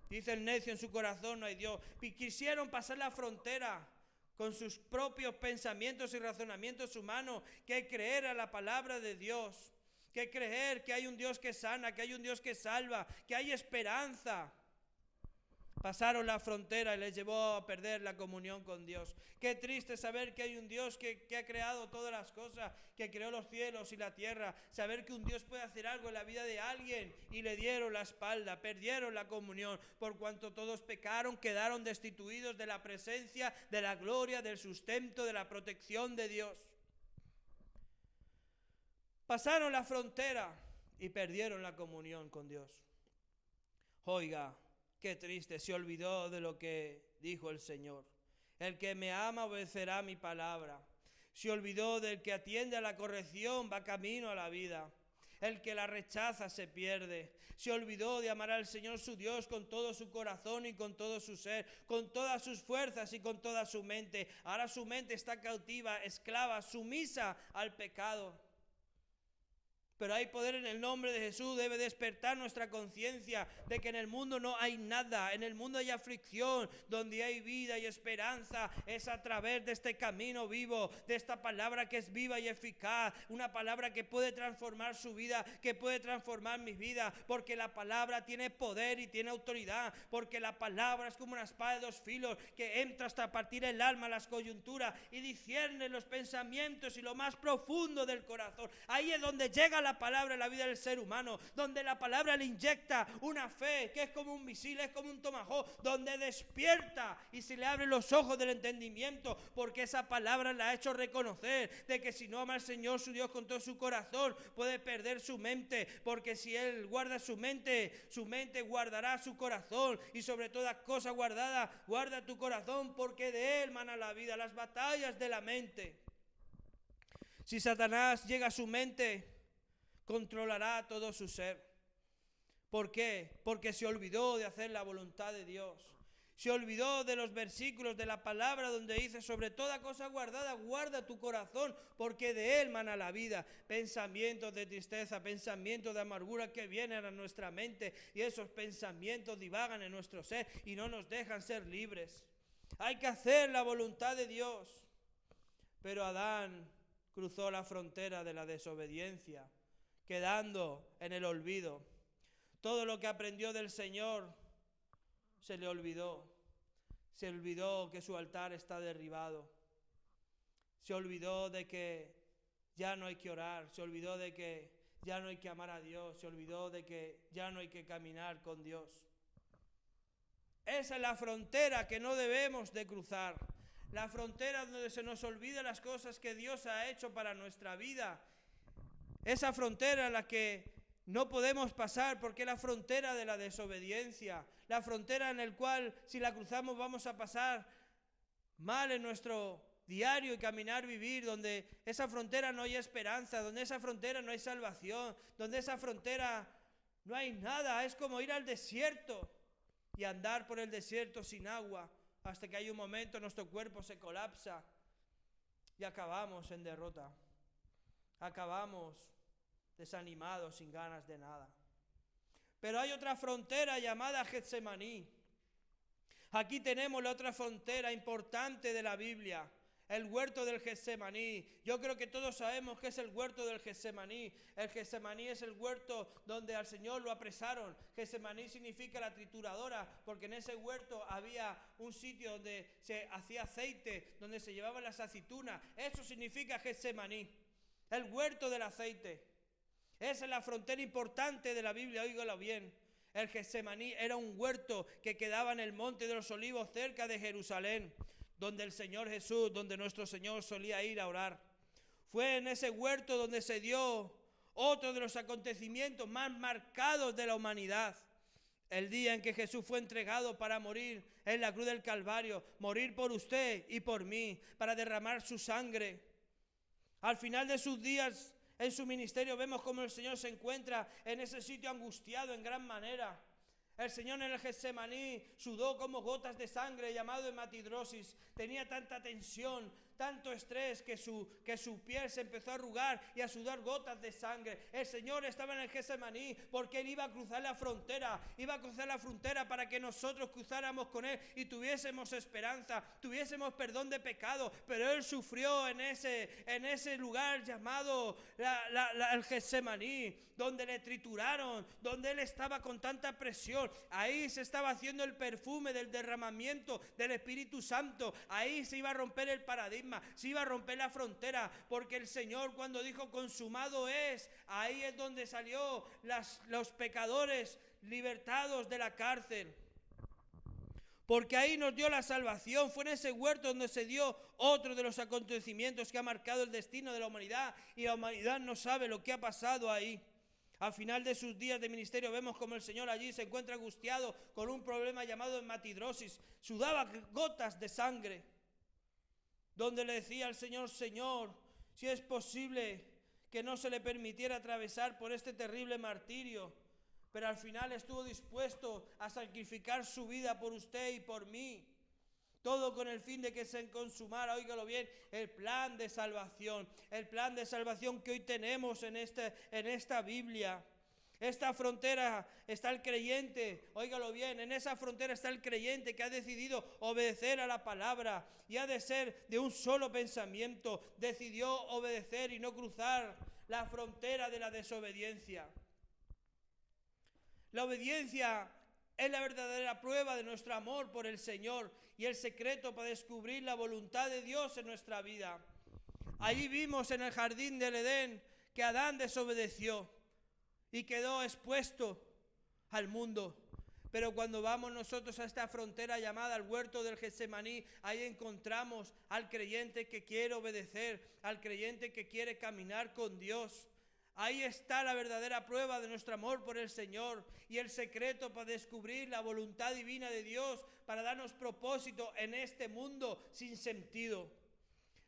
Dice el necio en su corazón no hay Dios. Y quisieron pasar la frontera con sus propios pensamientos y razonamientos humanos, que creer a la palabra de Dios, que creer que hay un Dios que sana, que hay un Dios que salva, que hay esperanza. Pasaron la frontera y les llevó a perder la comunión con Dios. Qué triste saber que hay un Dios que ha creado todas las cosas, que creó los cielos y la tierra. Saber que un Dios puede hacer algo en la vida de alguien y le dieron la espalda, perdieron la comunión. Por cuanto todos pecaron, quedaron destituidos de la presencia, de la gloria, del sustento, de la protección de Dios. Pasaron la frontera y perdieron la comunión con Dios. Oiga, qué triste, se olvidó de lo que dijo el Señor. El que me ama obedecerá mi palabra. Se olvidó del que atiende a la corrección, va camino a la vida. El que la rechaza se pierde. Se olvidó de amar al Señor su Dios con todo su corazón y con todo su ser, con todas sus fuerzas y con toda su mente. Ahora su mente está cautiva, esclava, sumisa al pecado. Pero hay poder en el nombre de Jesús. Debe despertar nuestra conciencia de que en el mundo no hay nada. En el mundo hay aflicción. Donde hay vida y esperanza es a través de este camino vivo, de esta palabra que es viva y eficaz. Una palabra que puede transformar su vida, que puede transformar mi vida. Porque la palabra tiene poder y tiene autoridad. Porque la palabra es como una espada de dos filos que entra hasta partir el alma, las coyunturas, y discierne los pensamientos y lo más profundo del corazón. Ahí es donde llega la palabra en la vida del ser humano, donde la palabra le inyecta una fe que es como un misil, es como un tomahawk, donde despierta y se le abren los ojos del entendimiento, porque esa palabra la ha hecho reconocer de que si no ama al Señor su Dios con todo su corazón, puede perder su mente, porque si Él guarda su mente guardará su corazón, y sobre todas cosas guardadas, guarda tu corazón, porque de Él mana la vida. Las batallas de la mente. Si Satanás llega a su mente, controlará todo su ser. ¿Por qué? Porque se olvidó de hacer la voluntad de Dios. Se olvidó de los versículos de la palabra donde dice: sobre toda cosa guardada, guarda tu corazón, porque de él mana la vida. Pensamientos de tristeza, pensamientos de amargura que vienen a nuestra mente, y esos pensamientos divagan en nuestro ser y no nos dejan ser libres. Hay que hacer la voluntad de Dios. Pero Adán cruzó la frontera de la desobediencia, quedando en el olvido. Todo lo que aprendió del Señor se le olvidó. Se olvidó que su altar está derribado. Se olvidó de que ya no hay que orar. Se olvidó de que ya no hay que amar a Dios. Se olvidó de que ya no hay que caminar con Dios. Esa es la frontera que no debemos de cruzar. La frontera donde se nos olvidan las cosas que Dios ha hecho para nuestra vida. Esa frontera en la que no podemos pasar, porque es la frontera de la desobediencia. La frontera en la cual, si la cruzamos, vamos a pasar mal en nuestro diario y caminar, vivir, donde esa frontera no hay esperanza, donde esa frontera no hay salvación, donde esa frontera no hay nada. Es como ir al desierto y andar por el desierto sin agua, hasta que hay un momento nuestro cuerpo se colapsa y acabamos en derrota. Acabamos desanimados, sin ganas de nada. Pero hay otra frontera llamada Getsemaní. Aquí tenemos la otra frontera importante de la Biblia, el huerto del Getsemaní. Yo creo que todos sabemos qué es el huerto del Getsemaní. El Getsemaní es el huerto donde al Señor lo apresaron. Getsemaní significa la trituradora, porque en ese huerto había un sitio donde se hacía aceite, donde se llevaban las aceitunas. Eso significa Getsemaní, el huerto del aceite. Esa es la frontera importante de la Biblia, óigalo bien. El Getsemaní era un huerto que quedaba en el Monte de los Olivos, cerca de Jerusalén, donde el Señor Jesús, donde nuestro Señor solía ir a orar. Fue en ese huerto donde se dio otro de los acontecimientos más marcados de la humanidad. El día en que Jesús fue entregado para morir en la cruz del Calvario, morir por usted y por mí, para derramar su sangre. Al final de sus días, en su ministerio, vemos cómo el Señor se encuentra en ese sitio angustiado en gran manera. El Señor en el Getsemaní sudó como gotas de sangre, llamado hematidrosis. Tenía tanta tensión, tanto estrés, que su piel se empezó a arrugar y a sudar gotas de sangre. El Señor estaba en el Getsemaní porque Él iba a cruzar la frontera. Iba a cruzar la frontera para que nosotros cruzáramos con Él y tuviésemos esperanza, tuviésemos perdón de pecado. Pero Él sufrió en ese lugar llamado el Getsemaní, donde le trituraron, donde Él estaba con tanta presión. Ahí se estaba haciendo el perfume del derramamiento del Espíritu Santo. Ahí se iba a romper el paradigma, se iba a romper la frontera, porque el Señor, cuando dijo consumado es, ahí es donde salió los pecadores libertados de la cárcel. Porque ahí nos dio la salvación. Fue en ese huerto donde se dio otro de los acontecimientos que ha marcado el destino de la humanidad, y la humanidad no sabe lo que ha pasado ahí. Al final de sus días de ministerio vemos como el Señor allí se encuentra angustiado con un problema llamado hematidrosis. Sudaba gotas de sangre, donde le decía al Señor: Señor, si es posible que no se le permitiera atravesar por este terrible martirio. Pero al final estuvo dispuesto a sacrificar su vida por usted y por mí. Todo con el fin de que se consumara, óigalo bien, el plan de salvación. El plan de salvación que hoy tenemos en esta Biblia. Esta frontera está el creyente, óigalo bien, en esa frontera está el creyente que ha decidido obedecer a la palabra y ha de ser de un solo pensamiento. Decidió obedecer y no cruzar la frontera de la desobediencia. La obediencia es la verdadera prueba de nuestro amor por el Señor y el secreto para descubrir la voluntad de Dios en nuestra vida. Allí vimos en el jardín del Edén que Adán desobedeció y quedó expuesto al mundo. Pero cuando vamos nosotros a esta frontera llamada el huerto del Getsemaní, ahí encontramos al creyente que quiere obedecer, al creyente que quiere caminar con Dios. Ahí está la verdadera prueba de nuestro amor por el Señor y el secreto para descubrir la voluntad divina de Dios, para darnos propósito en este mundo sin sentido.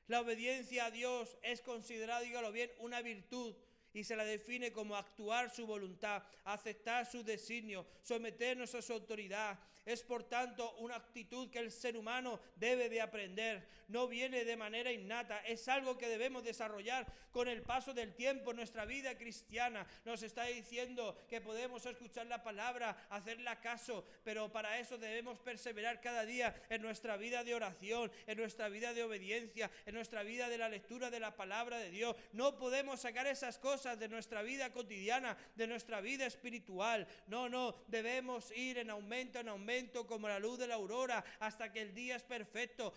La obediencia a Dios es considerada, dígalo bien, una virtud, y se la define como actuar su voluntad, aceptar su designio, someternos a su autoridad. Es por tanto una actitud que el ser humano debe de aprender. No viene de manera innata, es algo que debemos desarrollar con el paso del tiempo. Nuestra vida cristiana nos está diciendo que podemos escuchar la palabra, hacerla caso, pero para eso debemos perseverar cada día en nuestra vida de oración, en nuestra vida de obediencia, en nuestra vida de la lectura de la palabra de Dios. No podemos sacar esas cosas de nuestra vida cotidiana, de nuestra vida espiritual. No, debemos ir en aumento como la luz de la aurora, hasta que el día es perfecto,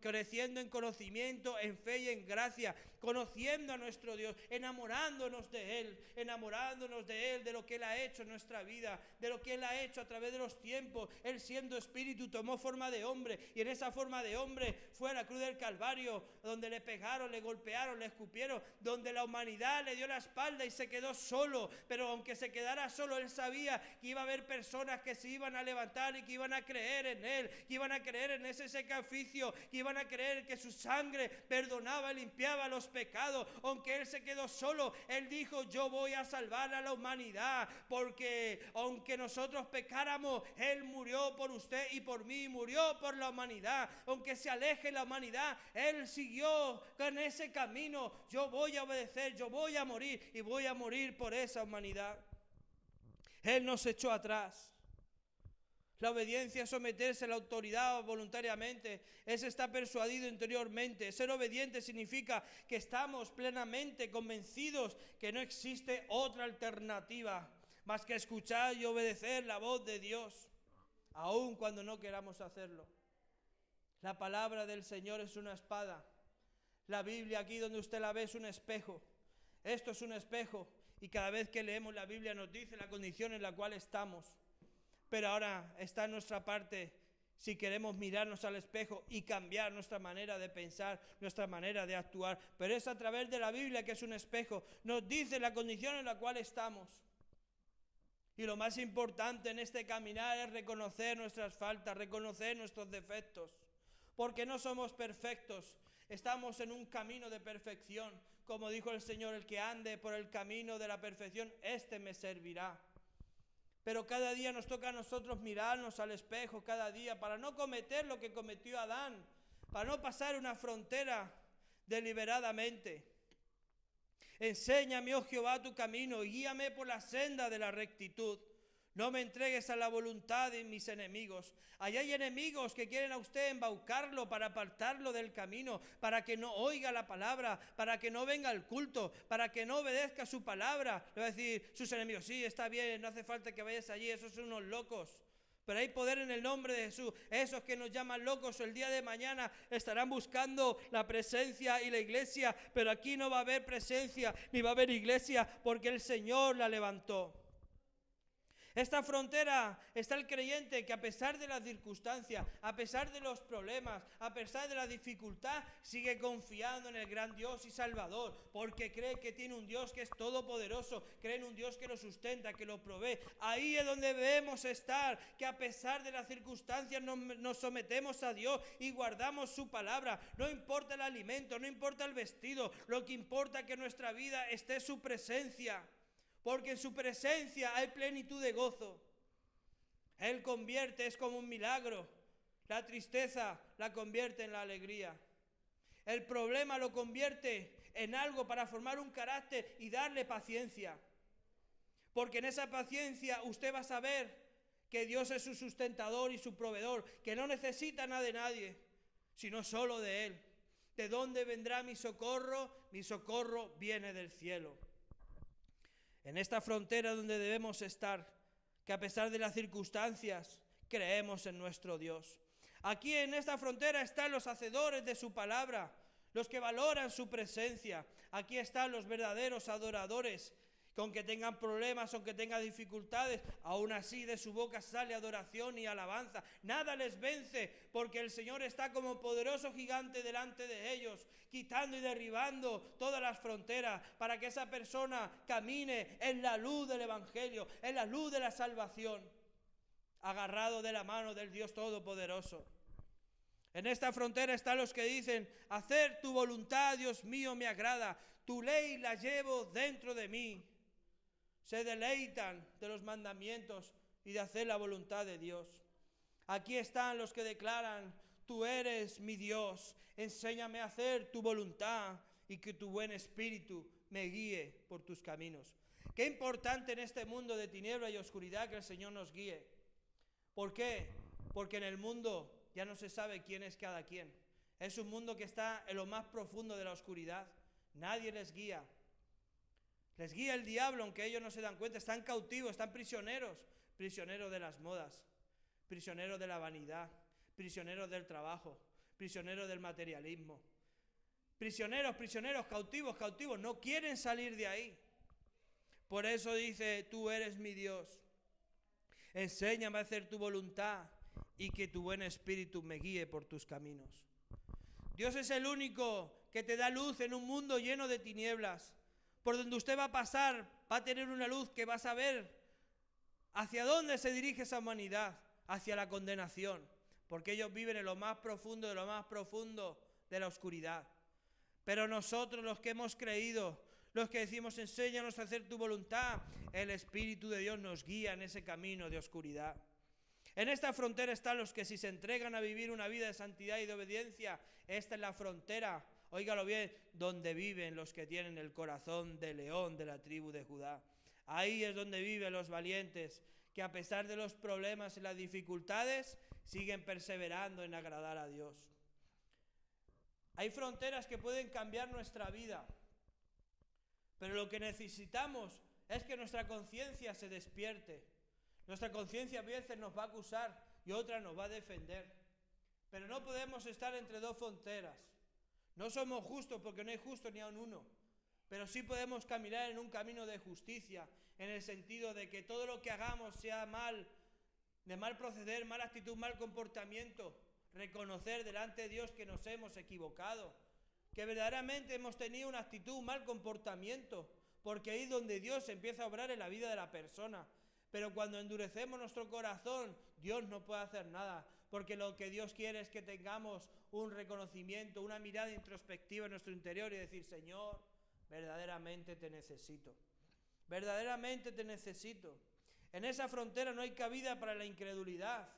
creciendo en conocimiento, en fe y en gracia, conociendo a nuestro Dios, enamorándonos de Él, de lo que Él ha hecho en nuestra vida, de lo que Él ha hecho a través de los tiempos. Él, siendo espíritu, tomó forma de hombre, y en esa forma de hombre fue a la cruz del Calvario, donde le pegaron, le golpearon, le escupieron, donde la humanidad le dio la espalda y se quedó solo. Pero aunque se quedara solo, Él sabía que iba a haber personas que se iban a levantar y que iban a creer en Él, que iban a creer en ese sacrificio, que iban a creer que su sangre perdonaba y limpiaba los pecados. Aunque Él se quedó solo, Él dijo: yo voy a salvar a la humanidad, porque aunque nosotros pecáramos, Él murió por usted y por mí, murió por la humanidad. Aunque se aleje la humanidad, Él siguió con ese camino. Yo voy a obedecer, yo voy a morir, y voy a morir por esa humanidad. Él nos echó atrás. La obediencia es someterse a la autoridad voluntariamente, es estar persuadido interiormente. Ser obediente significa que estamos plenamente convencidos que no existe otra alternativa más que escuchar y obedecer la voz de Dios, aun cuando no queramos hacerlo. La palabra del Señor es una espada. La Biblia, aquí donde usted la ve, es un espejo. Esto es un espejo, y cada vez que leemos la Biblia nos dice la condición en la cual estamos. Pero ahora está en nuestra parte si queremos mirarnos al espejo y cambiar nuestra manera de pensar, nuestra manera de actuar. Pero es a través de la Biblia, que es un espejo, nos dice la condición en la cual estamos. Y lo más importante en este caminar es reconocer nuestras faltas, reconocer nuestros defectos. Porque no somos perfectos, estamos en un camino de perfección. Como dijo el Señor: el que ande por el camino de la perfección, este me servirá. Pero cada día nos toca a nosotros mirarnos al espejo, cada día, para no cometer lo que cometió Adán, para no pasar una frontera deliberadamente. Enséñame, oh Jehová, tu camino, y guíame por la senda de la rectitud. No me entregues a la voluntad de mis enemigos. Allá hay enemigos que quieren a usted embaucarlo para apartarlo del camino, para que no oiga la palabra, para que no venga al culto, para que no obedezca su palabra. Le va a decir sus enemigos: sí, está bien, no hace falta que vayas allí, esos son unos locos. Pero hay poder en el nombre de Jesús. Esos que nos llaman locos el día de mañana estarán buscando la presencia y la iglesia, pero aquí no va a haber presencia ni va a haber iglesia, porque el Señor la levantó. Esta frontera está el creyente que, a pesar de las circunstancias, a pesar de los problemas, a pesar de la dificultad, sigue confiando en el gran Dios y Salvador, porque cree que tiene un Dios que es todopoderoso, cree en un Dios que lo sustenta, que lo provee. Ahí es donde debemos estar, que a pesar de las circunstancias nos sometemos a Dios y guardamos su palabra. No importa el alimento, no importa el vestido, lo que importa es que en nuestra vida esté su presencia. Porque en su presencia hay plenitud de gozo. Él convierte, es como un milagro. La tristeza la convierte en la alegría. El problema lo convierte en algo para formar un carácter y darle paciencia. Porque en esa paciencia usted va a saber que Dios es su sustentador y su proveedor, que no necesita nada de nadie, sino solo de Él. ¿De dónde vendrá mi socorro? Mi socorro viene del cielo. En esta frontera donde debemos estar, que a pesar de las circunstancias, creemos en nuestro Dios. Aquí en esta frontera están los hacedores de su palabra, los que valoran su presencia. Aquí están los verdaderos adoradores, que aunque tengan problemas, aunque tengan dificultades, aún así de su boca sale adoración y alabanza. Nada les vence, porque el Señor está como poderoso gigante delante de ellos, quitando y derribando todas las fronteras, para que esa persona camine en la luz del Evangelio, en la luz de la salvación, agarrado de la mano del Dios Todopoderoso. En esta frontera están los que dicen: hacer tu voluntad, Dios mío, me agrada. Tu ley la llevo dentro de mí. Se deleitan de los mandamientos y de hacer la voluntad de Dios. Aquí están los que declaran: tú eres mi Dios, enséñame a hacer tu voluntad y que tu buen espíritu me guíe por tus caminos. Qué importante en este mundo de tiniebla y oscuridad que el Señor nos guíe. ¿Por qué? Porque en el mundo ya no se sabe quién es cada quien. Es un mundo que está en lo más profundo de la oscuridad. Nadie les guía. Les guía el diablo, aunque ellos no se dan cuenta. Están cautivos, están prisioneros. Prisioneros de las modas, prisioneros de la vanidad, prisioneros del trabajo, prisioneros del materialismo. Prisioneros, cautivos, no quieren salir de ahí. Por eso dice: tú eres mi Dios, enséñame a hacer tu voluntad y que tu buen espíritu me guíe por tus caminos. Dios es el único que te da luz en un mundo lleno de tinieblas. Por donde usted va a pasar, va a tener una luz que va a saber hacia dónde se dirige esa humanidad, hacia la condenación, porque ellos viven en lo más profundo de la oscuridad. Pero nosotros, los que hemos creído, los que decimos: enséñanos a hacer tu voluntad, el Espíritu de Dios nos guía en ese camino de oscuridad. En esta frontera están los que, si se entregan a vivir una vida de santidad y de obediencia, esta es la frontera, óigalo bien, donde viven los que tienen el corazón de león de la tribu de Judá. Ahí es donde viven los valientes, que a pesar de los problemas y las dificultades, siguen perseverando en agradar a Dios. Hay fronteras que pueden cambiar nuestra vida, pero lo que necesitamos es que nuestra conciencia se despierte. Nuestra conciencia a veces nos va a acusar y otra nos va a defender. Pero no podemos estar entre dos fronteras. No somos justos porque no hay justo ni aun uno. Pero sí podemos caminar en un camino de justicia, en el sentido de que todo lo que hagamos sea mal, de mal proceder, mala actitud, mal comportamiento, reconocer delante de Dios que nos hemos equivocado, que verdaderamente hemos tenido una actitud, un mal comportamiento, porque ahí es donde Dios empieza a obrar en la vida de la persona. Pero cuando endurecemos nuestro corazón, Dios no puede hacer nada, porque lo que Dios quiere es que tengamos un reconocimiento, una mirada introspectiva en nuestro interior y decir: Señor, verdaderamente te necesito. Verdaderamente te necesito. En esa frontera no hay cabida para la incredulidad.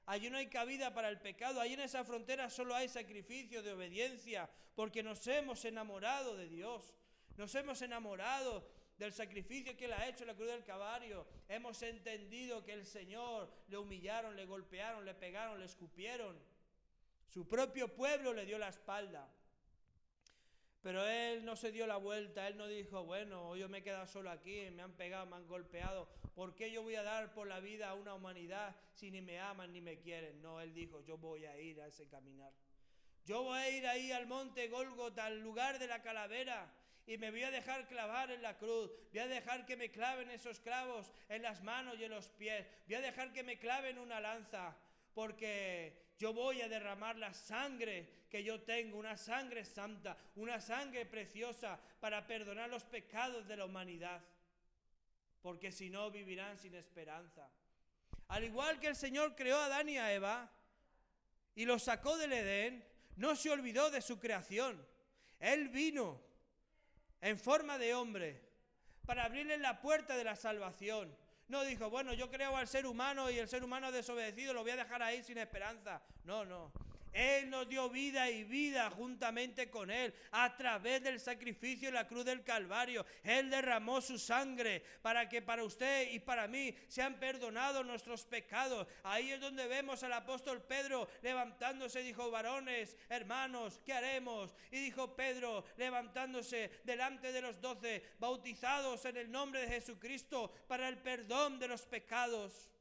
Allí no hay cabida para el pecado. Allí en esa frontera solo hay sacrificio de obediencia, porque nos hemos enamorado de Dios. Nos hemos enamorado del sacrificio que Él ha hecho en la cruz del Calvario. Hemos entendido que el Señor le humillaron, le golpearon, le pegaron, le escupieron. Su propio pueblo le dio la espalda. Pero Él no se dio la vuelta. Él no dijo: bueno, yo me he quedado solo aquí, me han pegado, me han golpeado. ¿Por qué yo voy a dar por la vida a una humanidad si ni me aman ni me quieren? No, Él dijo: yo voy a ir a ese caminar. Yo voy a ir ahí al monte Gólgota, al lugar de la calavera, y me voy a dejar clavar en la cruz. Voy a dejar que me claven esos clavos en las manos y en los pies. Voy a dejar que me claven una lanza, porque yo voy a derramar la sangre que yo tengo, una sangre santa, una sangre preciosa, para perdonar los pecados de la humanidad, porque si no vivirán sin esperanza. Al igual que el Señor creó a Adán y a Eva y los sacó del Edén, no se olvidó de su creación. Él vino en forma de hombre para abrirle la puerta de la salvación. No dijo: bueno, yo creo al ser humano y el ser humano desobedecido, lo voy a dejar ahí sin esperanza. No. Él nos dio vida y vida juntamente con Él a través del sacrificio en la cruz del Calvario. Él derramó su sangre para que para usted y para mí sean perdonados nuestros pecados. Ahí es donde vemos al apóstol Pedro levantándose y dijo: varones, hermanos, ¿qué haremos? Y dijo Pedro, levantándose delante de los 12, bautizados en el nombre de Jesucristo para el perdón de los pecados.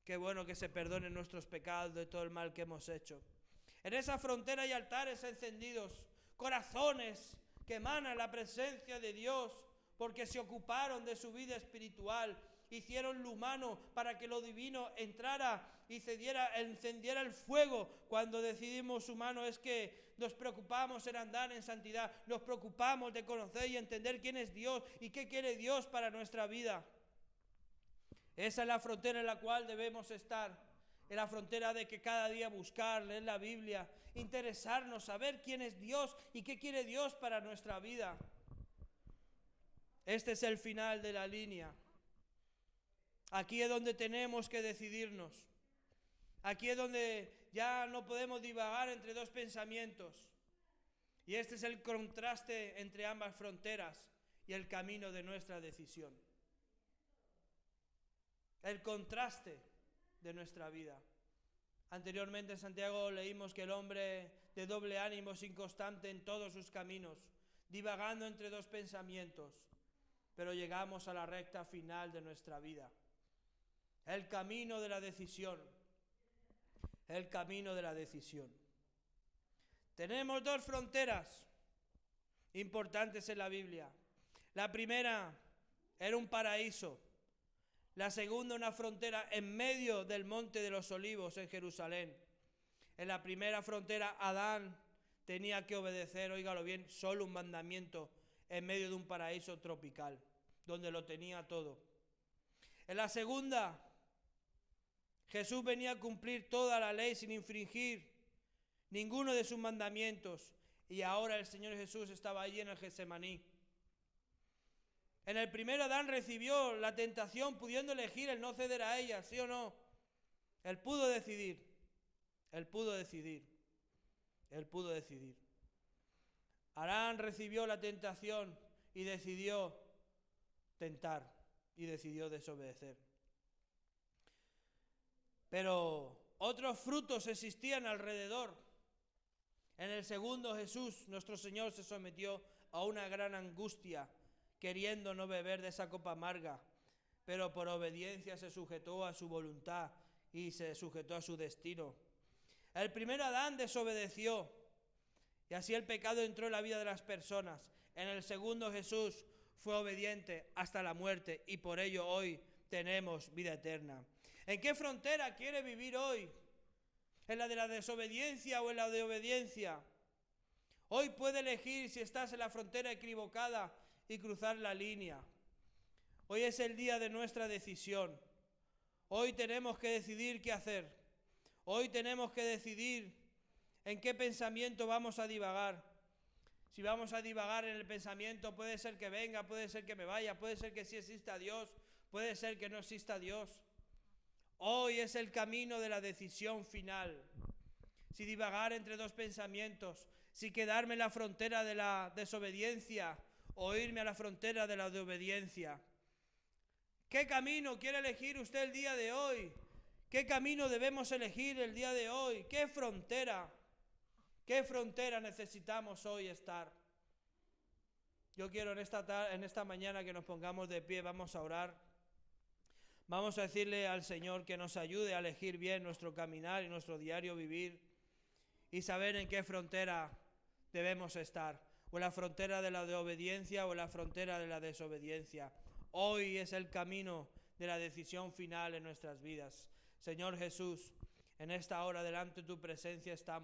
Qué bueno que se perdonen nuestros pecados de todo el mal que hemos hecho. En esa frontera hay altares encendidos, corazones que emanan la presencia de Dios, porque se ocuparon de su vida espiritual, hicieron lo humano para que lo divino entrara y encendiera el fuego. Cuando decidimos humano es que nos preocupamos en andar en santidad, nos preocupamos de conocer y entender quién es Dios y qué quiere Dios para nuestra vida. Esa es la frontera en la cual debemos estar. en la frontera de que cada día buscar, leer la Biblia, interesarnos, saber quién es Dios y qué quiere Dios para nuestra vida. Este es el final de la línea. Aquí es donde tenemos que decidirnos. Aquí es donde ya no podemos divagar entre dos pensamientos. Y este es el contraste entre ambas fronteras y el camino de nuestra decisión. El contraste de nuestra vida. Anteriormente en Santiago leímos que el hombre de doble ánimo es inconstante en todos sus caminos, divagando entre dos pensamientos, pero llegamos a la recta final de nuestra vida. El camino de la decisión. El camino de la decisión. Tenemos dos fronteras importantes en la Biblia. La primera era un paraíso. La segunda, una frontera en medio del Monte de los Olivos en Jerusalén. En la primera frontera, Adán tenía que obedecer, óigalo bien, solo un mandamiento en medio de un paraíso tropical, donde lo tenía todo. En la segunda, Jesús venía a cumplir toda la ley sin infringir ninguno de sus mandamientos. Y ahora el Señor Jesús estaba allí en el Getsemaní. En el primero Adán recibió la tentación pudiendo elegir el no ceder a ella, ¿sí o no? Él pudo decidir. Él pudo decidir. Él pudo decidir. Adán recibió la tentación y decidió tentar y decidió desobedecer. Pero otros frutos existían alrededor. En el segundo, Jesús, nuestro Señor, se sometió a una gran angustia, queriendo no beber de esa copa amarga, pero por obediencia se sujetó a su voluntad y se sujetó a su destino. El primer Adán desobedeció y así el pecado entró en la vida de las personas. En el segundo, Jesús fue obediente hasta la muerte y por ello hoy tenemos vida eterna. ¿En qué frontera quiere vivir hoy? ¿En la de la desobediencia o en la de obediencia? Hoy puede elegir si estás en la frontera equivocada y cruzar la línea. Hoy es el día de nuestra decisión. Hoy tenemos que decidir qué hacer. Hoy tenemos que decidir en qué pensamiento vamos a divagar. Si vamos a divagar en el pensamiento, puede ser que venga, puede ser que me vaya, puede ser que sí exista Dios, puede ser que no exista Dios. Hoy es el camino de la decisión final. Si divagar entre dos pensamientos, si quedarme en la frontera de la desobediencia o irme a la frontera de la obediencia. ¿Qué camino quiere elegir usted el día de hoy? ¿Qué camino debemos elegir el día de hoy? ¿Qué frontera necesitamos hoy estar? Yo quiero en esta mañana que nos pongamos de pie, vamos a orar. Vamos a decirle al Señor que nos ayude a elegir bien nuestro caminar y nuestro diario vivir y saber en qué frontera debemos estar, o en la frontera de la obediencia o en la frontera de la desobediencia. Hoy es el camino de la decisión final en nuestras vidas. Señor Jesús, en esta hora delante de tu presencia estamos.